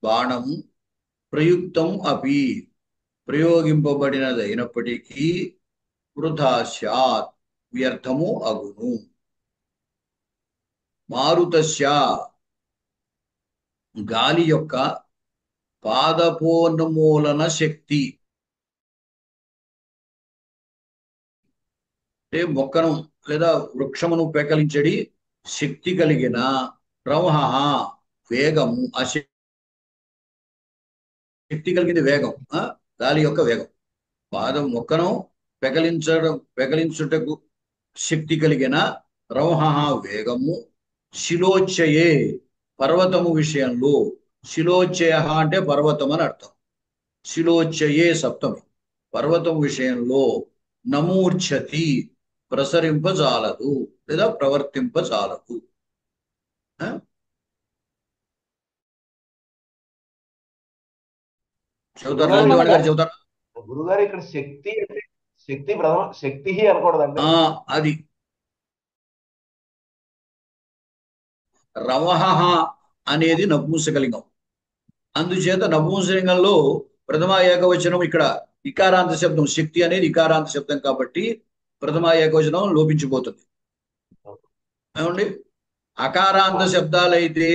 బాణము ప్రయుక్తం అపి ప్రయోగింపబడినదైనప్పటికీ వృథా స్యాత్ వ్యర్థము అగును. మారుతస్య గాలి యొక్క పాదపోన్మూలన శక్తి, అంటే మొక్కను లేదా వృక్షమును పెకలించడి శక్తి కలిగిన రవహ వేగము, ఆ శక్తి కలిగింది వేగం, గాలి యొక్క వేగం. పాదం మొక్కను పెకలించుటకు శక్తి కలిగిన రవహ వేగము, శిలోచ్చయే పర్వతము విషయంలో, శిలోచ్చయ అంటే పర్వతం అని అర్థం, శిలోచ్చయే సప్తమి, పర్వతం విషయంలో నమూర్ఛతి ప్రసరింపజాలదు లేదా ప్రవర్తింపజాలదు. చెబుతారు. గురుగారు ఇక్కడ శక్తి అంటే శక్తి శక్తి అనకూడదండి. అది రవహ అనేది నపుంసకలింగం, అందుచేత నపుంసకలింగంలో ప్రథమ ఏకవచనం, ఇక్కడ ఇకారాంత శబ్దం, శక్తి అనేది ఇకారాంత శబ్దం కాబట్టి ప్రథమ ఏకవచనం లోపించిపోతుంది. ఏమండి, అకారాంత శబ్దాలైతే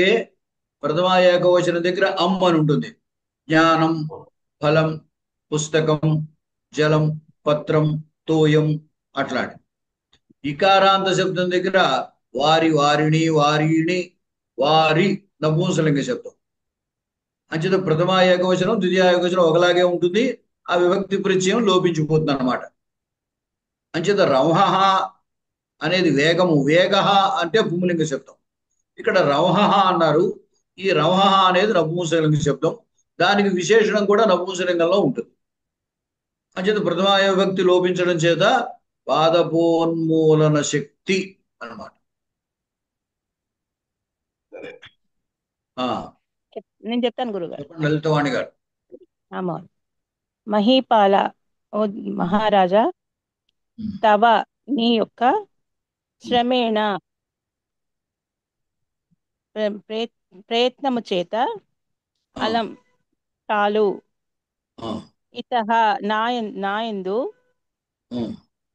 ప్రథమ ఏకవచనం దగ్గర అమ్ అని ఉంటుంది. జ్ఞానం, ఫలం, పుస్తకం, జలం, పత్రం, తోయం అట్లాంటి. ఇకారాంత శబ్దం దగ్గర వారి, వారిని, వారిని, వారి నపుంసకలింగ శబ్దం. అంచేత ప్రథమ ఏకవచనం ద్వితీయ ఏకవచనం ఒకలాగే ఉంటుంది, ఆ విభక్తి పరిచయం లోపించిపోతుంది అన్నమాట. అంచేత రవహ అనేది వేగము, వేగ అంటే పుంలింగ శబ్దం, ఇక్కడ రవహ అన్నారు. ఈ రవహ అనేది నపుంసకలింగ శబ్దం, దానికి విశేషణం కూడా నపుంసకలింగంలో ఉంటుంది. అంచేత ప్రథమ విభక్తి లోపించడం చేత పాదపోన్మూలన శక్తి అన్నమాట. నేను చెప్తాను గురుగారు. లలితవాణి గారు. మహీపాల, ఓ మహారాజా, తవ నీ యొక్క శ్రమేణ ప్రయత్నము చేత అలం చాలు. ఇతః నాయందు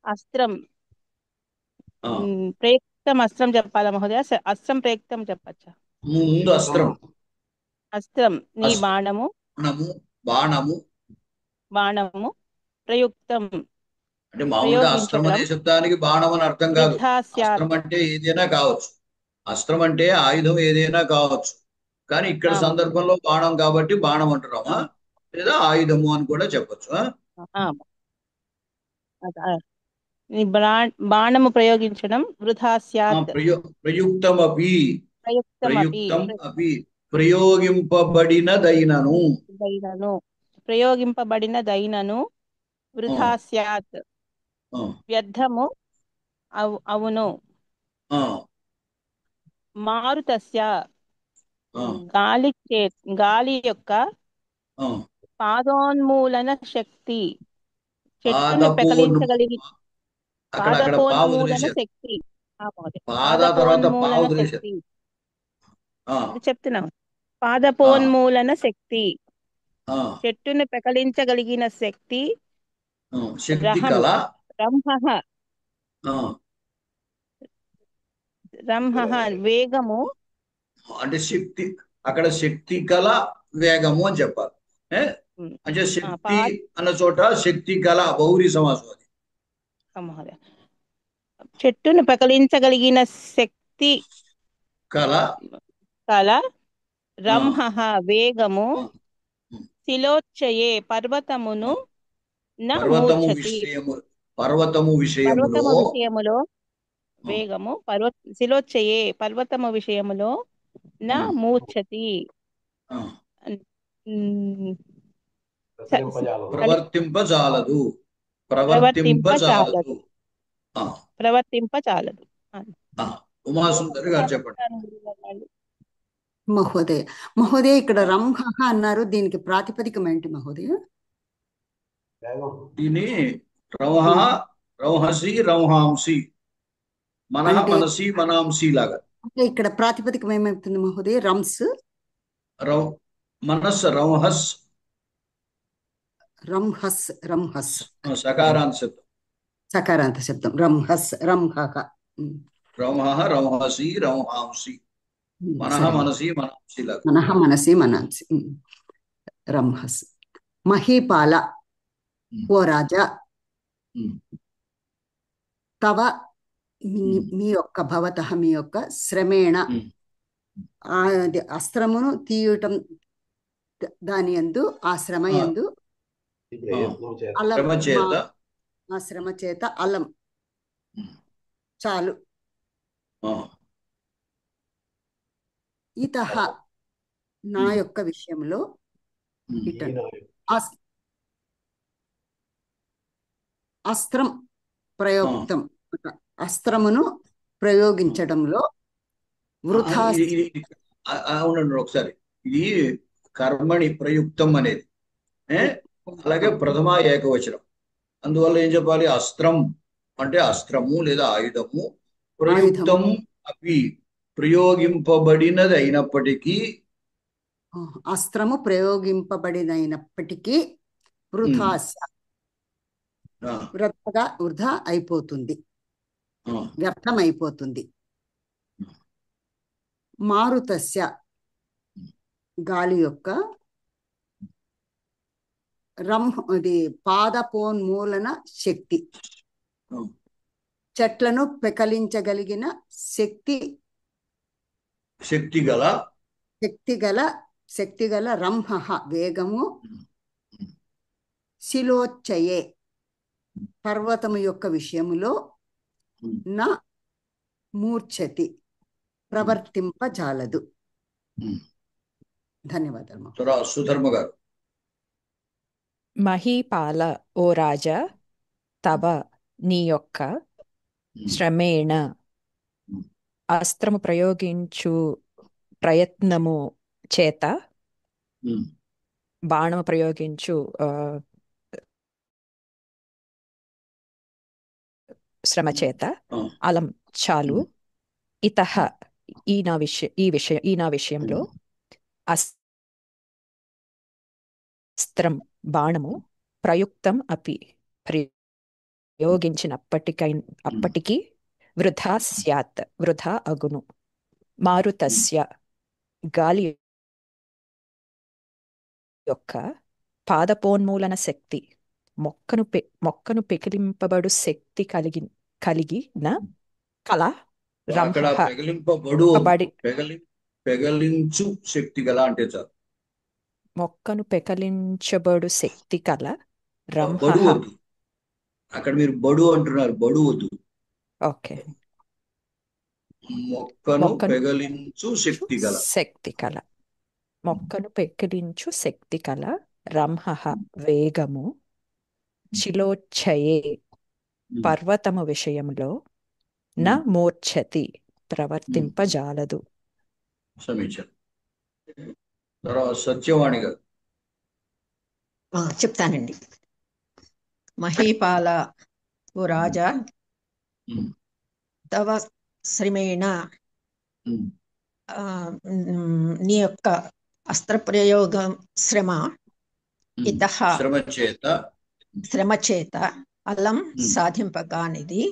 అస్త్రం ప్రయుక్తం, అస్త్రం చెప్పాలా మహోదయ? అస్త్రం ప్రయుక్తం చెప్పచ్చా? ముందు అస్త్రం, అస్త్రం నీ బాణము, బాణము ప్రయుక్తం అంటే మామూలుగా అస్త్రం అనే శబ్దానికి బాణం అని అర్థం కాదు. అస్త్రం అంటే ఏదైనా కావచ్చు, అస్త్రం అంటే ఆయుధం ఏదైనా కావచ్చు, కానీ ఇక్కడ సందర్భంలో బాణం కాబట్టి బాణం అంటున్నామా, లేదా ఆయుధము అని కూడా చెప్పచ్చు. బాణము ప్రయోగించడం వృథా స్యాత్. ప్రయుక్తమపి, ప్రయోగింపబడినదైనను, ప్రయోగింపబడినదైనను వృథా స్యాత్ వ్యర్థము అవును. మారుతస్య గాలి యొక్క పాదోన్మూలన శక్తి, చెట్టును పెకలించగలిగి పాదపోన్మూలన శక్తి, ఆ, అది చెప్తున్నాం. పాదపోన్మూలన శక్తి, ఆ, చెట్టును పెకలించగలిగిన శక్తి. ఆ, శక్తి రహం కల రంహః ఆ, రంహః వేగము. అంటే శక్తి, అక్కడ శక్తి కల వేగము అని చెప్పాలి. ఏ? అంటే శక్తి పాద అన్న చోట శక్తి కల బౌరి సమాసం అది. మహోదయ, చెట్టును పెకలించగలిగిన శక్తి కల కల ఆ, రంహః వేగము. ఆ, శిలోచ్చయే పర్వతమును న పర్వతము మూర్ఛతి, విషయము, పర్వతము విషయములో పర్వతము విషయములో ఆ, వేగము. శిలోచ్చయే పర్వతము విషయములో ఆ, న మూర్ఛతి, ఆ, ఉమ్, ప్రసరింపజాలదు. ప్రవర్తింపజాలదు, ప్రవర్తింపచాలదు, ప్రవర్తింపజాలదు. ఆ, ప్రవర్తింపచాలదు. ఆ. ఉమాసుందరి గారు చెప్పండి. మహోదయ. మహోదయ, ఇక్కడ రంహ అన్నారు, దీనికి ప్రాతిపదికం ఏంటి మహోదయ? వేగం. దీని రౌహ, రౌహసి, రౌహాంసి, మనః అంటే మనసి, మనాంసి లాగా. అంటే ఇక్కడ ప్రాతిపదికం ఏమవుతుంది మహోదయ? రమ్స్, రౌ మనస్ రౌహస్, రంహస్, రంహస్, సకారాంత శబ్దం. సకారాంత శబ్దం. రంహస్, రంహః. రౌహ, రౌహసి, రౌహాంసి, మనః సరే. మనసి, మనాంసి లాగా. మనః మనసి మనాంసి. రంహస్. మహీపాల, ఓ రాజా, తవ మీ యొక్క, భవతః మీ యొక్క, శ్రమేణ అస్త్రమును తీయటం, దాని యందు, ఆ శ్రమ యందు, ఈ ప్రయత్నం చేత అలం, శ్రమ చేత, ఆ శ్రమ చేత, అలం చాలు. ఇతః నా యొక్క విషయంలో, ఇటన్ అస్త్రం ప్రయోక్తం, అస్త్రమును ప్రయోగించడంలో వృథా. అవునండి, ఒకసారి ఇది కర్మణి ప్రయుక్తం అనేది, అలాగే ప్రథమ ఏకవచనం. అందువల్ల ఏం చెప్పాలి? అస్త్రం అంటే అస్త్రము లేదా ఆయుధము, ప్రయుక్తం అవి ప్రయోగింపబడినది అయినప్పటికీ, అస్త్రము ప్రయోగింపబడినప్పటికీ వృథాస్య, వృధా అయిపోతుంది, వ్యర్థం అయిపోతుంది. మారుతస్య, గాలి యొక్క, ఇది పాదపోన్మూలన శక్తి, చెట్లను పెకలించగలిగిన శక్తి, శక్తిగల రంహః వేగము. శిలోచ్చయే పర్వతము యొక్క విషయములో, నా మూర్ఛతి ప్రవర్తింపజాలదు. ధన్యవాదాలు. సుధర్మ గారు. మహీపాల, ఓ రాజా, తవ నీ యొక్క, శ్రమేణ అస్త్రము ప్రయోగించు ప్రయత్నము చేత, బాణము ప్రయోగించు శ్రమ చేత, అలం చాలు. ఇతః ఈ నా విషయంలో, అస్త్రం బాణము, ప్రయుక్తం అపి ప్రయోగించినప్పటికీ వృథా స్యాత్ వృథా అగును. మారుతస్య గాలి యొక్క, పాదపోన్మూలన శక్తి, మొక్కను పెకిలింపబడు శక్తి కలిగిన కల అక్కడ పెగలించు శక్తి గల అంటే చాలు. మొక్కను పెకలించబడు శక్తి కల బడు వద్దు, అక్కడ మీరు బడు అంటున్నారు, బడు వద్దు. ఓకే. మొక్కను పెగలించు శక్తి కల, మొక్కను పెకిలించు శక్తి కల రంహః వేగము. శిలోచ్చయే పర్వతము విషయములో, న మూర్ఛతి ప్రవర్తింపజాలదు. సమీచన. తర్వాత సత్యవాణి గారు. చెప్తానండి. మహీపాల, ఓ రాజా, తవ శ్రమేణ నీ యొక్క అస్త్ర ప్రయోగం శ్రమ ఇతః శ్రమ చేత శ్రమ చేత అలం సాధింపకానిది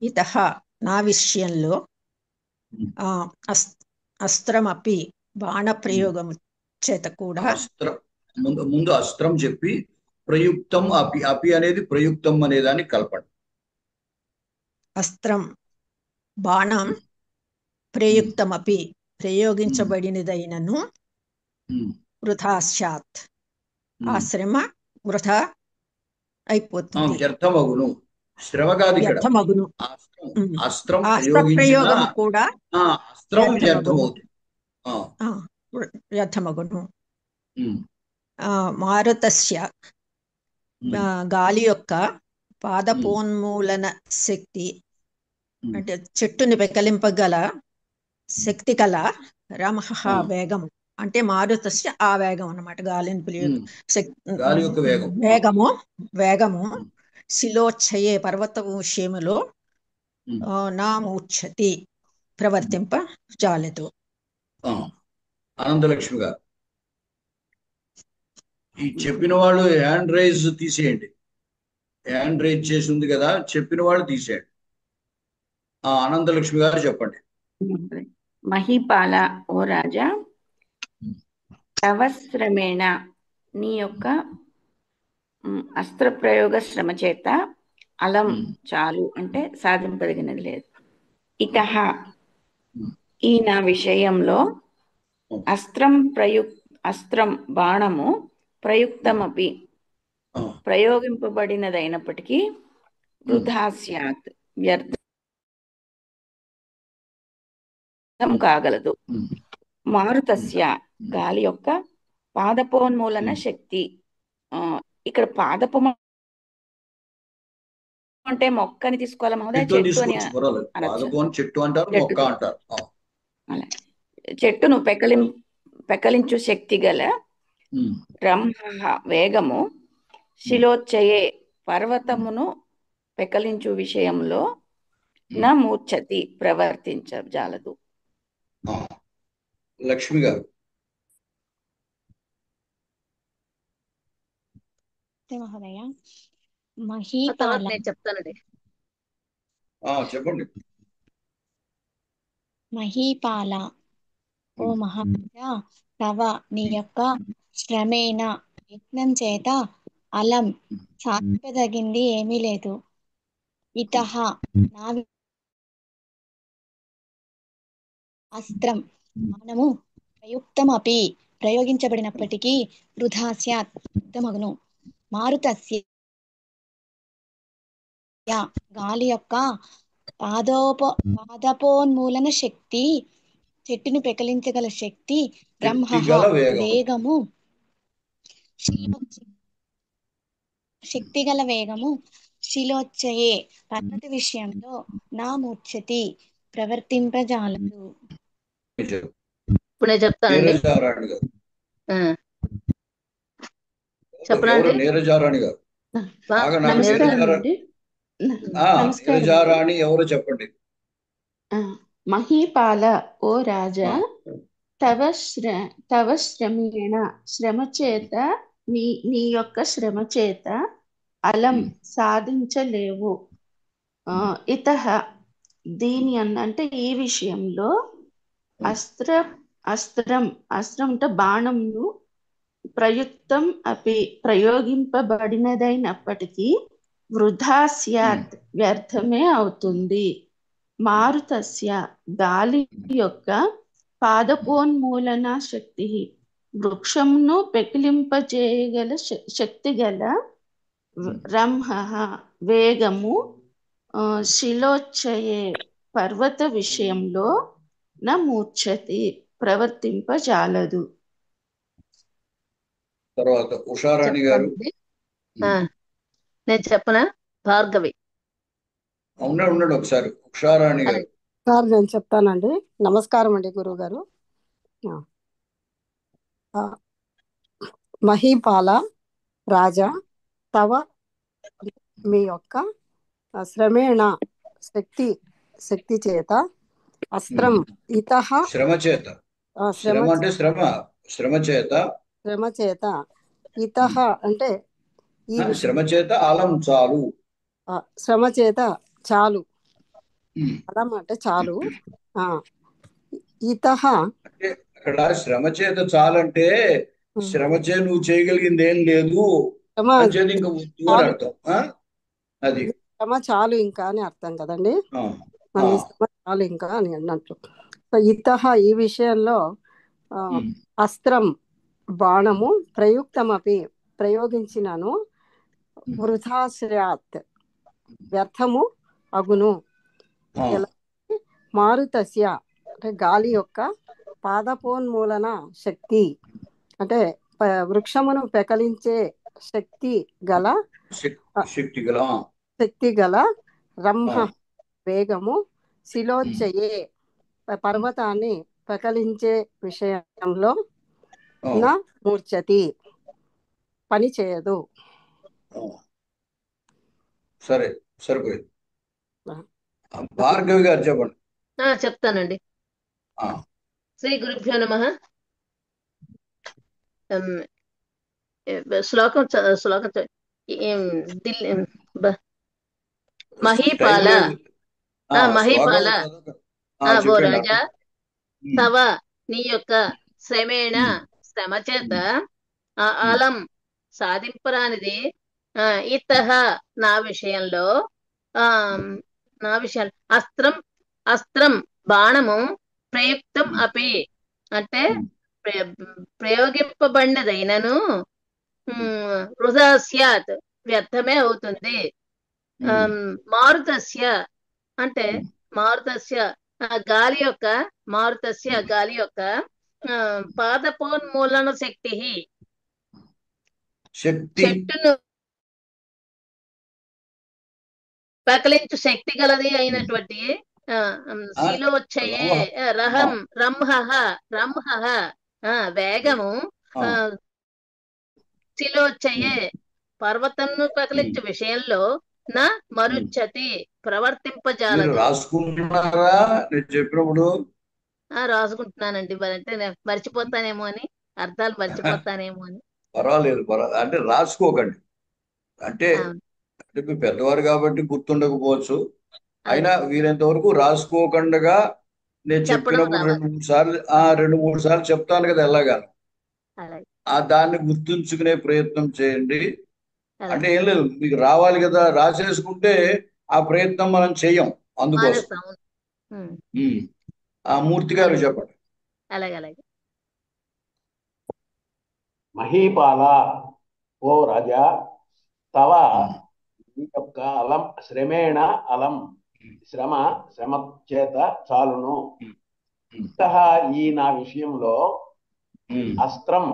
ఇతః నా విషయంలో అస్త్రమపి బాణ ప్రయోగం చేత కూడా ముందు అస్త్రం చెప్పి ప్రయుక్తం అపి అనేది ప్రయుక్తం అనే దాన్ని కలపండి. అస్త్రం బాణం ప్రయుక్తమపి ప్రయోగించబడినదైనను వృథా స్యాత్ ఆ శ్రమ వృథా అయిపోతుంది, వ్యర్థమగును. శ్రమ కాదు ఇక్కడ, వ్యర్థమగును. అస్త్రం ప్రయోగం కూడా అస్త్రం వ్యర్థమవుతుంది, వ్యర్థమగును. మారుతస్య గాలి యొక్క పాదపోన్మూలన శక్తి అంటే చెట్టుని పెకలింపగల శక్తి కల రమః వేగము అంటే మారుతస్య ఆ వేగం అన్నమాట. గాలిని వేగము శిలోచ్ఛయే పర్వత విషయములో నా మూర్ఛతి ప్రవర్తింప జాలదు. అనంతలక్ష్మి గారు ఈ చెప్పిన వాళ్ళు హ్యాండ్ రైజ్ తీసేయండి. హ్యాండ్ రైజ్ చేసి ఉంది కదా, చెప్పిన వాళ్ళు తీసేయండి. అనంతలక్ష్మి గారు చెప్పండి. మహీపాల ఓ రాజా, తవ శ్రమేణ నీ యొక్క అస్త్ర ప్రయోగ శ్రమ చేత అలం చాలు అంటే సాధింపదగినది లేదు. ఇతః ఈ నా విషయంలో అస్త్రం బాణము ప్రయుక్తమపి ప్రయోగింపబడినదైనప్పటికీ వృథా స్యాత్ వ్యర్థం కాగలదు. మారుతస్య గాలి యొక్క పాదపోన్మూలన శక్తి. ఇక్కడ పాదపము అంటే మొక్కని తీసుకోవాలి మహోదయ, చెట్టు అని అలా చెట్టును పెకలించు శక్తి గల బ్రహ్మ వేగము శిలోచ్ఛయే పర్వతమును పెకలించు విషయంలో నా మూర్ఛతి ప్రవర్తించజాలదు. లక్ష్మి గారు మహోదయ, మహీపాల చెప్తానండి. చెప్పండి. మహీపాల ఓ మహారాజా, తవ నీ యొక్క శ్రమేణ యత్నం చేత అలం సాధింపదగింది ఏమీ లేదు. ఇతః నా అస్త్రం బాణము ప్రయుక్తమపి ప్రయోగించబడినప్పటికీ వృథా స్యాత్ వ్యర్థమగును. మారుతస్య గాలి యొక్క పాదపోన్మూలన శక్తి చెట్టుని పెకలించగల శక్తి బ్రహ్మ వేగము శక్తిగల వేగము శిలోచ్ఛయే పర్వత విషయంలో నా మూర్ఛతి ప్రవర్తింపజాలదు. ఇప్పుడు నేను చెప్తానండి. చెప్పండి. నీరజారాణి గారు నీరజారాణి ఎవరు చెప్పండి. మహీపాల ఓ రాజా, తవ శ్రమేణ శ్రమ చేత నీ యొక్క శ్రమ చేత అలం సాధించలేవు. ఇతః దీని అంటే ఈ విషయంలో అస్త్రం అంటే బాణంను ప్రయుక్తం అపి ప్రయోగింపబడినదైనప్పటికీ వృథా స్యాత్ వ్యర్థమే అవుతుంది. మారుతస్య గాలి యొక్క పాదపోన్మూలన శక్తి వృక్షంను పెకిలింపజేయగల శక్తి గల రంహ వేగము శిలోచ్ఛయే పర్వత విషయంలో నా మూర్ఛతి ప్రవర్తింపజాలదు. తర్వాత ఉషారాణి గారు. నేను చెప్పనా? భార్గవి ఉన్నాడు ఒకసారి. ఉషారాణి గారు. సార్ నేను చెప్తానండి. నమస్కారం అండి గురువు గారు. మహీపాల రాజా, తవ మీ యొక్క శ్రమేణ శక్తి చేత అస్త్రం ఇతః శ్రమ చేత, శ్రమ అంటే శ్రమ, శ్రమ చేత, శ్రమ చేత ఇతః అంటే ఈ శ్రమ చేత అలం చాలు, శ్రమ చేత చాలు, అలం అంటే చాలు. ఇతః అంటే అక్కడ శ్రమ చేత చాలంటే శ్రమ చే నువ్వు చేయగలిగింది ఏం లేదు చేత ఇంకా వద్దు అని అర్థం. అది శ్రమ చాలు ఇంకా అని అర్థం కదండి. మళ్ళీ శ్రమ చాలు ఇంకా అని అన్నట్టు. సో ఇతః ఈ విషయంలో అస్త్రం బాణము ప్రయుక్తమపి ప్రయోగించినను వృథాశ్రయాత్ వ్యర్థము అగును. మారుతస్య అంటే గాలి యొక్క పాదపోన్మూలన శక్తి అంటే వృక్షమును పెకలించే శక్తి గల రంహ వేగము శిలోచ్చయే పర్వతాన్ని పెకలించే విషయంలో నా మూర్ఛతి పని చేయదు. సరే సరిపోయింది. భార్గవి గారు చెప్పండి. చెప్తానండి. శ్రీ గురుభ్యో నమః. శ్లోకం మహీపాల మహీపాల ఓ రాజా, తవ నీ యొక్క శ్రమేణ శ్రమ చేత అలం సాధింపరానిది ఇతః నా విషయంలో అస్త్రం బాణము ప్రయుక్తం అపి అంటే ప్రయోగింపబడినదైనను వృధా స్యాత్ వ్యర్థమే అవుతుంది. మారుతస్య అంటే గాలి యొక్క పాదపోన్మూలన శక్తి చెట్టును పకలించు శక్తి గలది అయినటువంటి శిలోచ్చయే రంహ వేగము శిలోచ్చయే పర్వతంను పకలించు విషయంలో నా మరుచ్చతి ప్రవర్తింపజాలదు. రాసుకుంటున్నారా నేను చెప్పినప్పుడు? రాసుకుంటున్నానండి. అంటే మర్చిపోతానేమో అని, అర్థాలు మర్చిపోతానేమో అని. పర్వాలేదు అంటే రాసుకోకండి. అంటే మీరు పెద్దవారు కాబట్టి గుర్తుండకపోవచ్చు, అయినా వీరంత వరకు రాసుకోకుండా నేను చెప్పినప్పుడు 2-3 సార్లు చెప్తాను కదా ఎలాగా, దాన్ని గుర్తుంచుకునే ప్రయత్నం చేయండి. అంటే ఏం లేదు, మీకు రావాలి కదా, రాసేసుకుంటే ఆ ప్రయత్నం మనం చెయ్యం. అందుకోసం మూర్తి గారు చెప్పండి. అలాగే. మహీపాల ఓ రాజా, తవ ఈ యొక్క అలం శ్రమేణ అలం శ్రమ చేత చాలును. ఈ నా విషయంలో అస్త్రం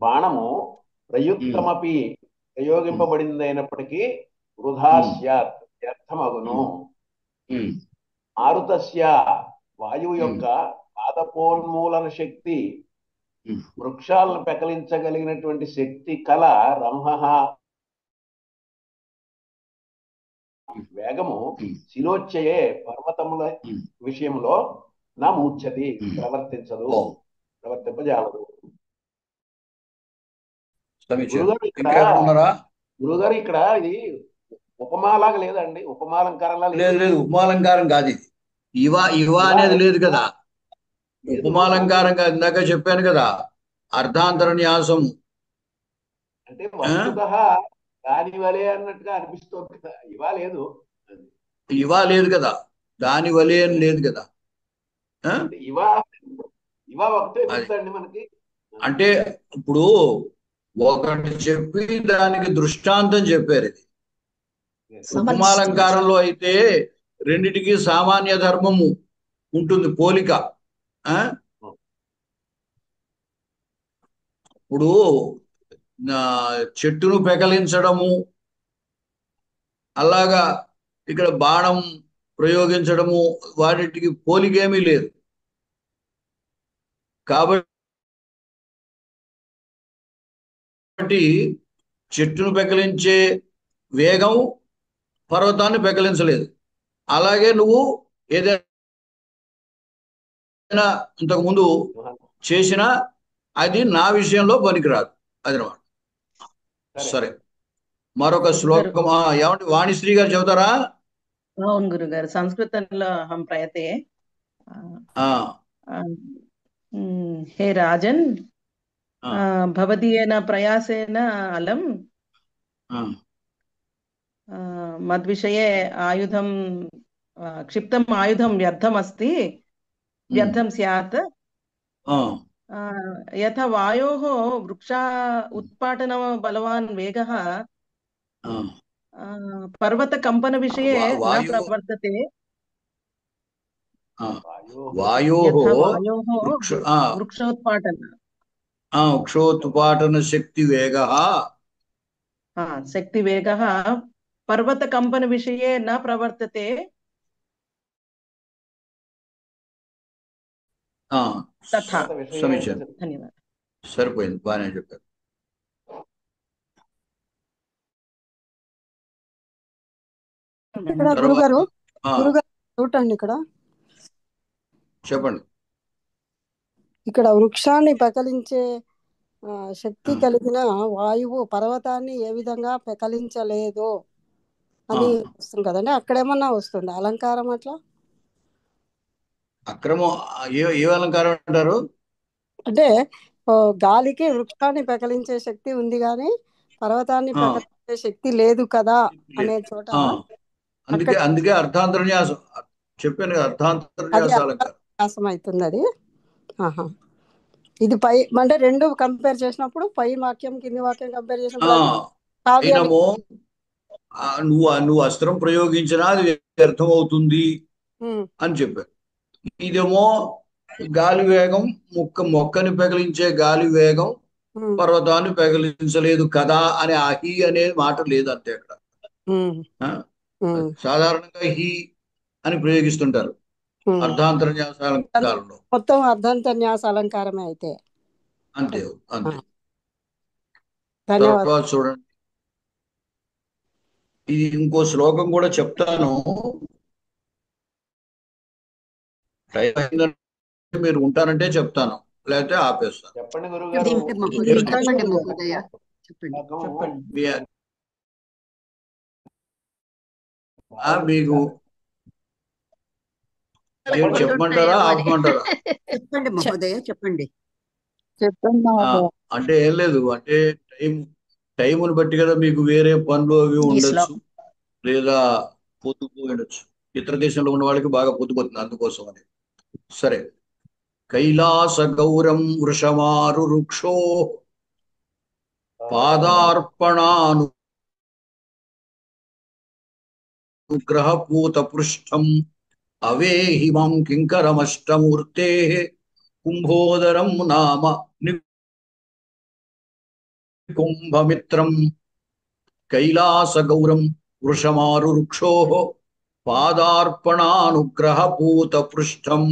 బాణము ప్రయుక్తమపి ప్రయోగింపబడిందైనప్పటికీ వృధా స్యాత్ వ్యర్థమగును. మారుతస్య వాయువు యొక్క పాదపోన్మూలన శక్తి వృక్షాలను పెకలించగలిగినటువంటి శక్తి కల రంహ వేగము శిలోచ్చయే పర్వతముల విషయంలో నా మూర్ఛతి ప్రవర్తింపజాలదు. గురుగారు ఇక్కడ ఇది ఉపమాలాగా లేదండి, ఉపమాలంకారంలా లేదు. ఉపమాలంకారం కాదు ఇది. ఇవా అనేది లేదు కదా, ఉపమాలంకారం కాదు. ఇందాక చెప్పాను కదా, అర్ధాంతర న్యాసం అంటే వస్తుతః దాని వలే అన్నట్టుగా అనిపిస్తుంది కదా. ఇవా లేదు కదా, దాని వలే అని లేదు కదా. ఇవా ఒకటే తెలుసండి మనకి. అంటే ఇప్పుడు ఒకటి చెప్పి దానికి దృష్టాంతం చెప్పారు. ఇది ఉపమాలంకారంలో అయితే రెండిటికి సామాన్య ధర్మము ఉంటుంది, పోలిక. ఇప్పుడు చెట్టును పెకలించడము, అలాగా ఇక్కడ బాణం ప్రయోగించడము, వాటికి పోలికేమీ లేదు. కాబట్టి చెట్టును పెకలించే వేగం పర్వతాన్ని పెకలించలేదు. అలాగే నువ్వు ఏదైనా ఏదైనా ఇంతకుముందు చేసినా అది నా విషయంలో పనికిరాదు. అది అన్నమాట. సరే, మరొక శ్లోకం ఏమంటే వాణిశ్రీ గారు చెబుతారా? అవును గురుగారు, సంస్కృతంలో అహం ప్రయతే. హే రాజన్, భవదీయేన ప్రయాసేన అలం మద్విషయే ఆయుధం క్షిప్తం ఆయుధం వ్యర్థం అస్తి వ్యర్థం స్యాత్ యథ వాయోః వృక్షా ఉత్పాటన బలవాన్ వేగః పర్వత కంపన విషయే న ప్రవర్తతే. వాయోః వృక్షోత్పాటన వృక్షోత్పాటన శక్తి వేగః శక్తి వేగః పర్వత కంపన విషయే న ప్రవర్తతే. తథా. సమీచీనం, ధన్యవాదాలు. సరిపోయింది, బాగానే చెప్పారు. ఇక్కడ గురుగారు చూడండి, ఇక్కడ చెప్పండి. ఇక్కడ వృక్షాన్ని పెకలించే శక్తి కలిగిన వాయువు పర్వతాన్ని ఏ విధంగా పెకలించలేదు అని వస్తుంది కదండి. అక్కడేమన్నా వస్తుంది అలంకారం అట్లా? అక్రమం ఏ అలంకారం అంటారు? అంటే గాలికి వృక్షాన్ని పెకలించే శక్తి ఉంది కానీ పర్వతాన్ని పెకలించే శక్తి లేదు కదా అనే చోట అందుకే అర్థాంతర్న్యాసం చెప్పాను కదా, అర్థాంతర్న్యాసం అవుతుంది అది. ఇది పై అంటే రెండు కంపేర్ చేసినప్పుడు పై వాక్యం కింది వాక్యం కంపేర్ చేసినప్పుడు నువ్వు అస్త్రం ప్రయోగించినా అది వ్యర్థం అవుతుంది అని చెప్పారు. ఇదేమో గాలి వేగం మొక్కని పెకలించే గాలి వేగం పర్వతాన్ని పెకలించలేదు కదా అని ఆ హీ అనే మాట లేదు అంతే. అక్కడ సాధారణంగా హీ అని ప్రయోగిస్తుంటారు అర్థాంతర్న్యాస అలంకారంలో. మొత్తం అర్థాంతర్న్యాస అలంకారమే అయితే అంతే అంతే. తర్వాత చూడండి, ఇది ఇంకో శ్లోకం కూడా చెప్తాను. టైం అయిందంటే మీరు ఉంటారంటే చెప్తాను, లేకపోతే ఆపేస్తాను. చెప్పండి మీకు చెప్పమంటారా ఆపమంటారా? చెప్పండి మహోదయ, చెప్పండి. అంటే ఏం లేదు, అంటే టైముని బట్టి కదా, మీకు వేరే పనులు అవి ఉండొచ్చు, లేదా పొద్దుపోయి ఉండొచ్చు. ఇతర దేశంలో ఉన్న వాళ్ళకి బాగా పొద్దుపోతుంది, అందుకోసం అని. సరే, కైలాస గౌరం వృషమారు వృక్షో పాదార్పణాను గ్రహపూత పృష్టం అవేహిమం కింకరమష్టమూర్తే కుంభోదరం నామ నికుంభమిత్రం. కైలాస గౌరం వృషమారు వృక్షో పాదార్పణానుగ్రహపూత పృష్టం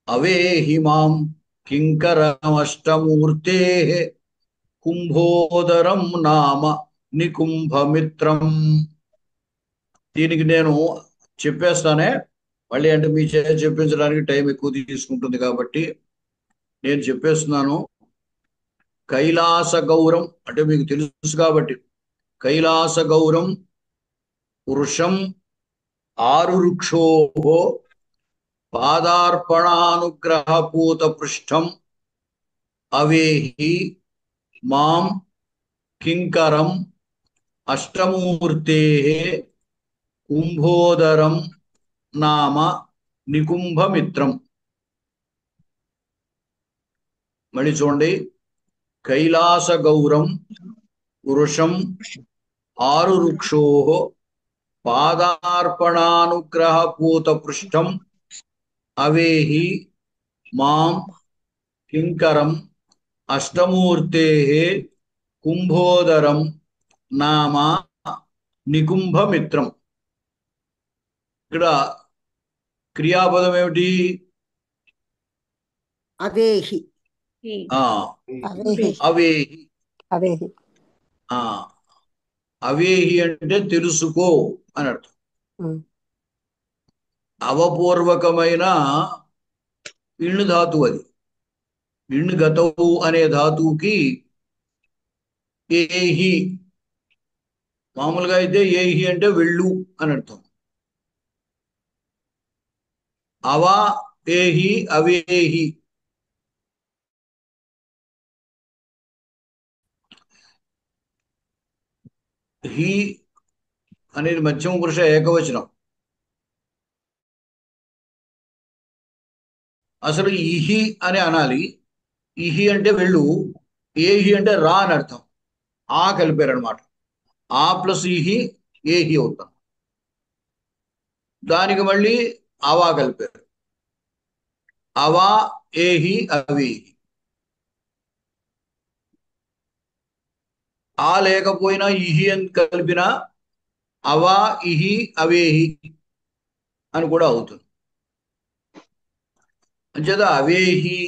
అవేహిమాం కింకరమష్టమూర్తే కుంభోదరం నామ నికుంభమిత్రం. దీనికి నేను చెప్పేస్తానే మళ్ళీ, అంటే మీ చెప్పించడానికి టైం ఎక్కువ తీసుకుంటుంది కాబట్టి నేను చెప్పేస్తున్నాను. కైలాస గౌరం అంటే మీకు తెలుసు కాబట్టి, కైలాస గౌరం వృషం ఆరు వృక్షో పాదార్పణానుగ్రహపూత పృష్టం అవేహి మాం కింకరం అష్టమూర్తే కుంభోదరం నామ నికుంభమిత్రం. మళ్ళీ చూడండి, కైలాస గౌరం వృషం ఆరు వృక్షో పాదార్పణానుగ్రహపూత పృష్టం అవేహి మాం కింకరం అష్టమూర్తే కుంభోదరం నామ నికుంభమిత్రం. ఇక్కడ క్రియాపదం ఏమిటి? అవేహి. అవేహి. అవేహి అంటే తెలుసుకో అని అర్థం. అవపూర్వకమైన ఇణ్ ధాతువు అది. ఇణ్ గతవు అనే ధాతువుకి ఏహి, మామూలుగా అయితే ఏహి అంటే వెళ్ళు అని అర్థం. అవా ఏహి అవేహి, హి అనేది మధ్యమ పురుష ఏకవచనం. అసలు ఇహి అని అనాలి. ఇహి అంటే వెళ్ళు, ఏహి అంటే రా అని అర్థం. ఆ కలిపారు అనమాట. ఆ ప్లస్ ఇహి ఏహి అవుతాం. దానికి మళ్ళీ అవా కలిపారు. అవా ఏహి అవేహి. ఆ లేకపోయినా ఇహి అని కలిపినా అవా ఇహి అవేహి అని కూడా అవుతుంది. అంచేత అవేహి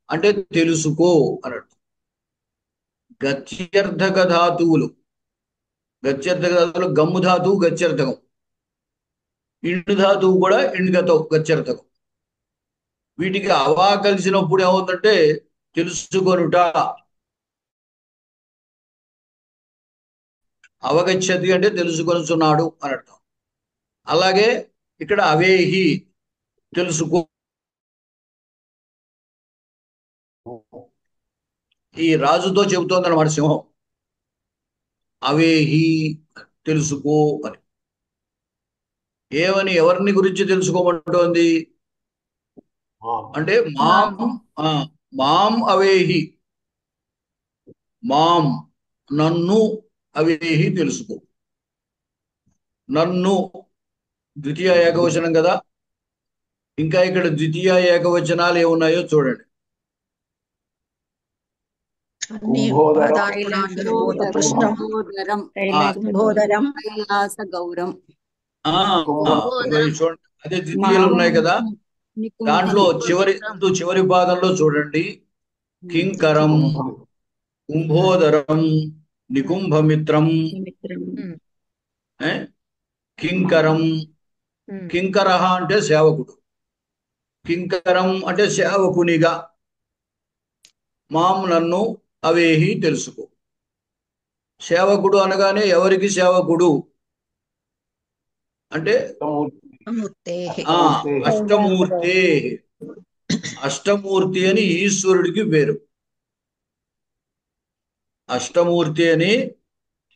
అంటే తెలుసుకో అన్నట్టు. గత్యర్థక ధాతువులు, గత్యర్థక ధాతువులు గమ్ము ధాతువు గత్యర్థకం, ఇండు ధాతువు కూడా ఇండుగతం గత్యర్థకం. వీటికి అవా కలిసినప్పుడు ఏమవుతుందంటే తెలుసుకొనుట, అవగచ్చతి అంటే తెలుసుకొనుచున్నాడు అని అర్థం. అలాగే ఇక్కడ అవేహి తెలుసుకో, ఈ రాజుతో చెబుతోంది అన్నమాట సింహం. అవేహి తెలుసుకో అని. ఏమని, ఎవరిని గురించి తెలుసుకోమంటోంది అంటే మాం అవేహి, మాం నన్ను, అవేహి తెలుసుకో. నన్ను ద్వితీయ ఏకవచనం కదా. ఇంకా ఇక్కడ ద్వితీయ ఏకవచనాలు ఏమున్నాయో చూడండి. కైలాస గౌరం, చూడండి, అదే ద్వితీయాలు ఉన్నాయి కదా. దాంట్లో చివరి భాగంలో చూడండి, కింకరం, కుంభోదరం, నికుంభమిత్రం. కింకరం, కింకర అంటే సేవకుడు, కింకరం అంటే సేవకునిగా. మాం నన్ను, అవేహి తెలుసుకో. సేవకుడు అనగానే ఎవరికి సేవకుడు అంటే అష్టమూర్తే. అష్టమూర్తి అని ఈశ్వరుడికి పేరు. అష్టమూర్తి అని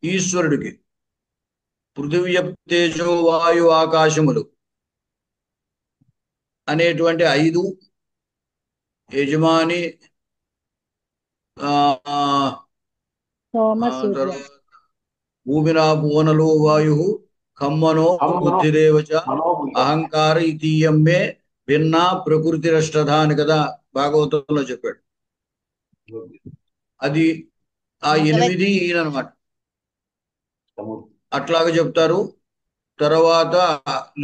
ఈశ్వరుడికి. పృథివీ తేజో వాయు ఆకాశములు అనేటువంటి 5 యజమాని, భూమినా భువనలో వాయు ఖమ్మనో బుద్ధిరేవచ అహంకార ఇతీయం మే భిన్నా ప్రకృతి రష్టధ అని కదా భాగవతంలో చెప్పాడు. అది ఆ 8 ఈయనమాట. అట్లాగా చెప్తారు. తర్వాత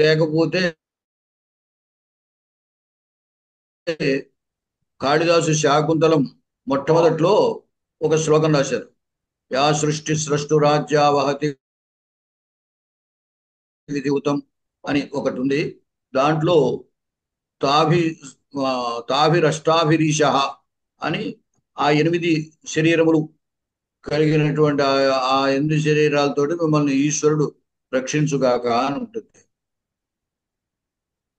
లేకపోతే కాళిదాసు శాకుంతలం మొట్టమొదట్లో ఒక శ్లోకం రాశారు. యా సృష్టి సృష్టు రాజ్యావహతి విధివుతం అని ఒకటి ఉంది. దాంట్లో తాభిరష్టాభిరీష అని ఆ 8 శరీరములు కలిగినటువంటి ఆ 8 శరీరాలతోటి మిమ్మల్ని ఈశ్వరుడు రక్షించుగాక అని ఉంటుంది.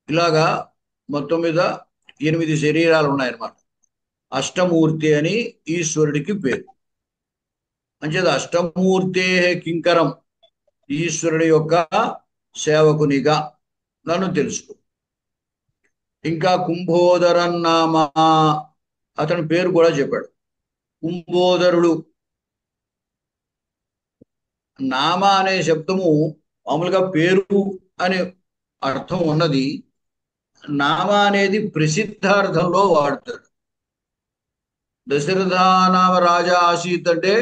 ఇలాగా మొత్తం మీద 8 శరీరాలు ఉన్నాయన్నమాట. అష్టమూర్తి అని ఈశ్వరుడికి పేరు. అంచేది అష్టమూర్తే కింకరం, ఈశ్వరుడి యొక్క సేవకునిగా నన్ను తెలుసుకో. ఇంకా కుంభోదరన్నామా, అతని పేరు కూడా చెప్పాడు. కుంభోదరుడు. నామ అనే శబ్దము మామూలుగా పేరు అనే అర్థం ఉన్నది. నామ అనేది ప్రసిద్ధార్థంలో వాడతాడు. దశరథ నామ రాజా ఆసీత్ అంటే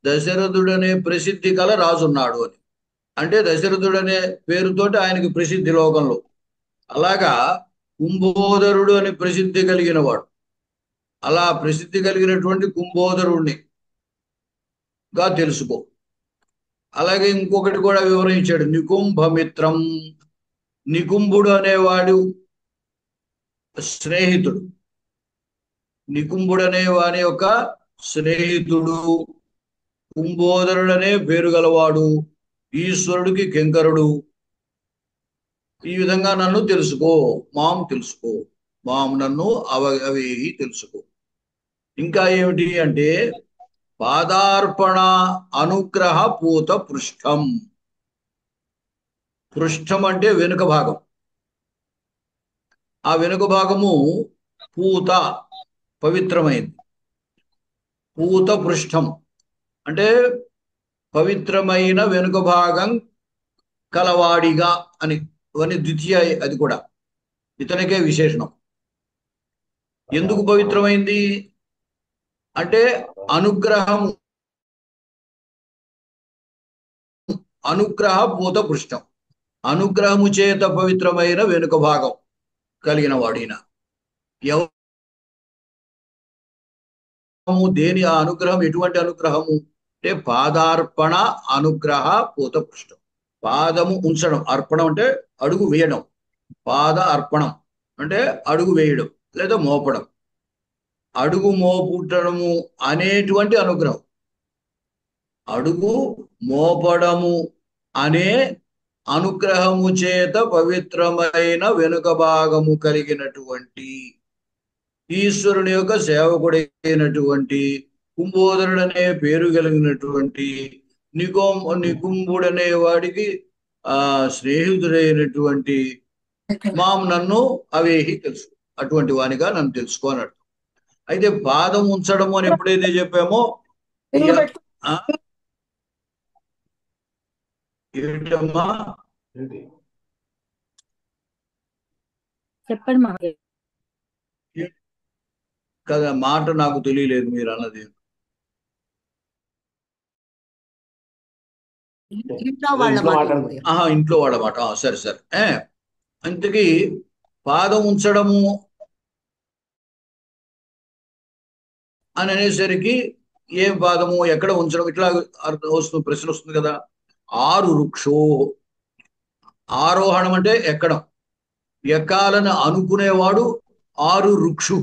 దశరథుడనే ప్రసిద్ధి గల రాజున్నాడు అని. అంటే దశరథుడనే పేరుతోటి ఆయనకి ప్రసిద్ధి లోకంలో. అలాగా కుంభోదరుడు అని ప్రసిద్ధి కలిగిన వాడు. అలా ప్రసిద్ధి కలిగినటువంటి కుంభోదరుణ్ణి గా తెలుసుకో. అలాగే ఇంకొకటి కూడా వివరించాడు, నికుంభమిత్రం. నికుంభుడు అనేవాడు స్నేహితుడు, నికుంభుడనే వాని యొక్క స్నేహితుడు, కుంభోదరుడనే పేరు గలవాడు, ఈశ్వరుడికి కింకరుడు. ఈ విధంగా నన్ను తెలుసుకో, మాం తెలుసుకో, మాం నన్ను అవేహి తెలుసుకో. ఇంకా ఏమిటి అంటే పాదార్పణ అనుగ్రహ పూత పృష్ఠం. పృష్ఠం అంటే వెనుక భాగం. ఆ వెనుక భాగము పూత పవిత్రమైంది. పూత పృష్ఠం అంటే పవిత్రమైన వెనుక భాగం కలవాడిగా అని ద్వితీయ, అది కూడా ఇతనికే విశేషణం. ఎందుకు పవిత్రమైంది అంటే అనుగ్రహ పూత పృష్ఠం, అనుగ్రహము చేత పవిత్రమైన వెనుక భాగం కలిగిన వాడిన. దేని ఆ అనుగ్రహం? ఎటువంటి అనుగ్రహము అంటే పాదార్పణ అనుగ్రహ పూత పృష్ఠం. పాదము ఉంచడం, అర్పణం అంటే అడుగు వేయడం, పాద అర్పణం అంటే అడుగు వేయడం లేదా మోపడం, అడుగు మోపుటము అనేటువంటి అనుగ్రహం. అడుగు మోపడము అనే అనుగ్రహము చేత పవిత్రమైన వెనుక భాగము కలిగినటువంటి ఈశ్వరుని యొక్క సేవకుడైనటువంటి కుంభోదరుడనే పేరు కలిగినటువంటి నికుంభుడనే వాడికి స్నేహితుడైనటువంటి మాం నన్ను అవేహి తెలుసు, అటువంటి వానిగా నన్ను తెలుసుకో అని అర్థం. అయితే పాదం ఉంచడము అని ఎప్పుడైతే చెప్పామో ఏంటమ్మా చెప్పండి కదా, మాట నాకు తెలియలేదు మీరు అన్నది. ఇంట్లో వాళ్ళ మాట. సరే సరే. ఇంతకీ పాదం ఉంచడము అని అనేసరికి ఏ పాదము ఎక్కడ ఉంచడం ఇట్లా వస్తుంది, ప్రశ్న వస్తుంది కదా. ఆరు వృక్షో, ఆరోహణం అంటే ఎక్కడం, ఎక్కాలని అనుకునేవాడు ఆరు వృక్షు.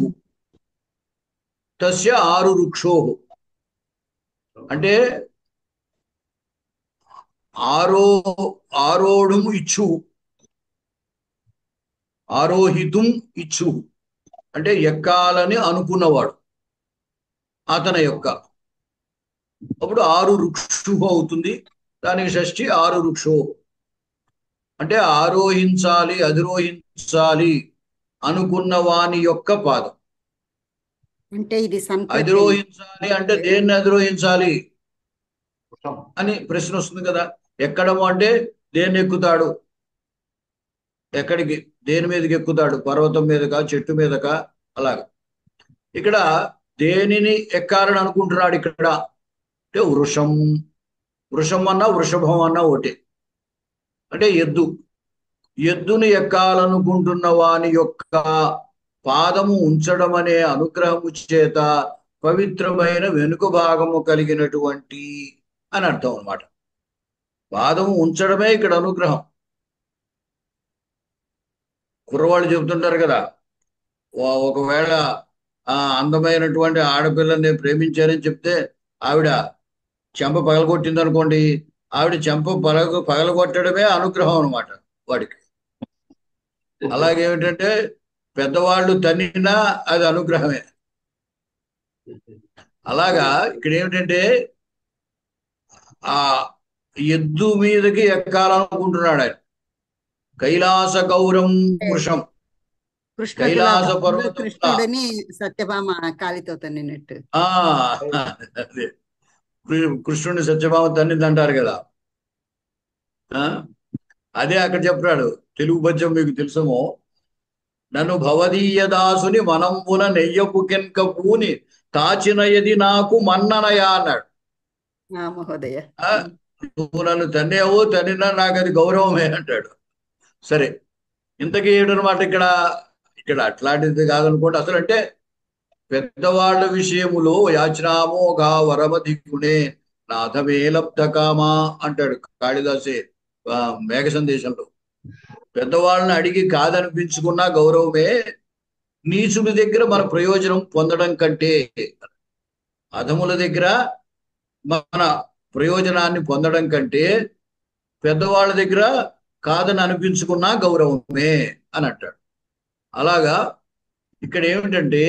తస్య ఆరు వృక్షో అంటే ఆరోఢం ఇచ్చు, ఆరోహితం ఇచ్చు అంటే ఎక్కాలని అనుకున్నవాడు అతని యొక్క. అప్పుడు ఆరు వృక్షు అవుతుంది. దానికి షష్ఠి ఆరు వృక్షో అంటే ఆరోహించాలి, అధిరోహించాలి అనుకున్న వాని యొక్క పాదం. అంటే ఇది అధిరోహించాలి అంటే దేన్ని అధిరోహించాలి అని ప్రశ్న వస్తుంది కదా. ఎక్కడము అంటే దేన్ని ఎక్కుతాడు, ఎక్కడికి, దేని మీదకి ఎక్కుతాడు, పర్వతం మీదకా, చెట్టు మీదకా, అలాగా. ఇక్కడ దేనిని ఎక్కాలని అనుకుంటున్నాడు ఇక్కడ అంటే వృషం. వృషం అన్నా వృషభం అన్నా ఒకటి. అంటే ఎద్దుని ఎక్కాలనుకుంటున్న వాని యొక్క పాదము ఉంచడం అనే అనుగ్రహము చేత పవిత్రమైన వెనుక భాగము కలిగినటువంటి అని అర్థం అన్నమాట. పాదము ఉంచడమే ఇక్కడ అనుగ్రహం. కుర్రవాళ్ళు చెబుతుంటారు కదా, ఒకవేళ అందమైనటువంటి ఆడపిల్లని నేను ప్రేమించానని చెప్తే ఆవిడ చెంప పగలగొట్టింది అనుకోండి, ఆవిడ చెంప పగలగొట్టడమే అనుగ్రహం అనమాట వాడికి. అలాగేమిటంటే పెద్దవాళ్ళు తన్నినా అది అనుగ్రహమే. అలాగా ఇక్కడ ఏమిటంటే ఆ ఎద్దు మీదకి ఎక్కాలనుకుంటున్నాడు ఆయన. కైలాస గౌరం వృషం, కైలాస పర్వతం. కృష్ణుడిని సత్యభామ కాలితో తన్నినట్టు. అదే కృష్ణుడిని సత్యభామ తన్నింది అంటారు కదా. అదే అక్కడ చెప్తాడు. తెలుగు పద్యం మీకు తెలుసమో, నన్ను భవదీయ దాసుని మనంబున నెయ్యపు కెన్క పూని తాచినయది నాకు మన్ననయా అన్నాడు. మహోదయ, నువ్వు నన్ను తన్నేవో తన్నినా నాకు అది గౌరవమే అంటాడు. సరే, ఇంతకీ ఏమిటనమాట ఇక్కడ అట్లాంటిది కాదనుకోండి. అసలు అంటే పెద్దవాళ్ల విషయములో యాచనామో గా వరమధికునే నాథమే లబ్ధకామా అంటాడు కాళిదాసే మేఘ సందేశంలో. పెద్దవాళ్ళని అడిగి కాదనిపించుకున్నా గౌరవమే, నీచుడి దగ్గర మన ప్రయోజనం పొందడం కంటే, అధముల దగ్గర మన ప్రయోజనాన్ని పొందడం కంటే పెద్దవాళ్ళ దగ్గర కాదని అనిపించుకున్నా గౌరవమే అని అంటాడు. అలాగా ఇక్కడ ఏమిటంటే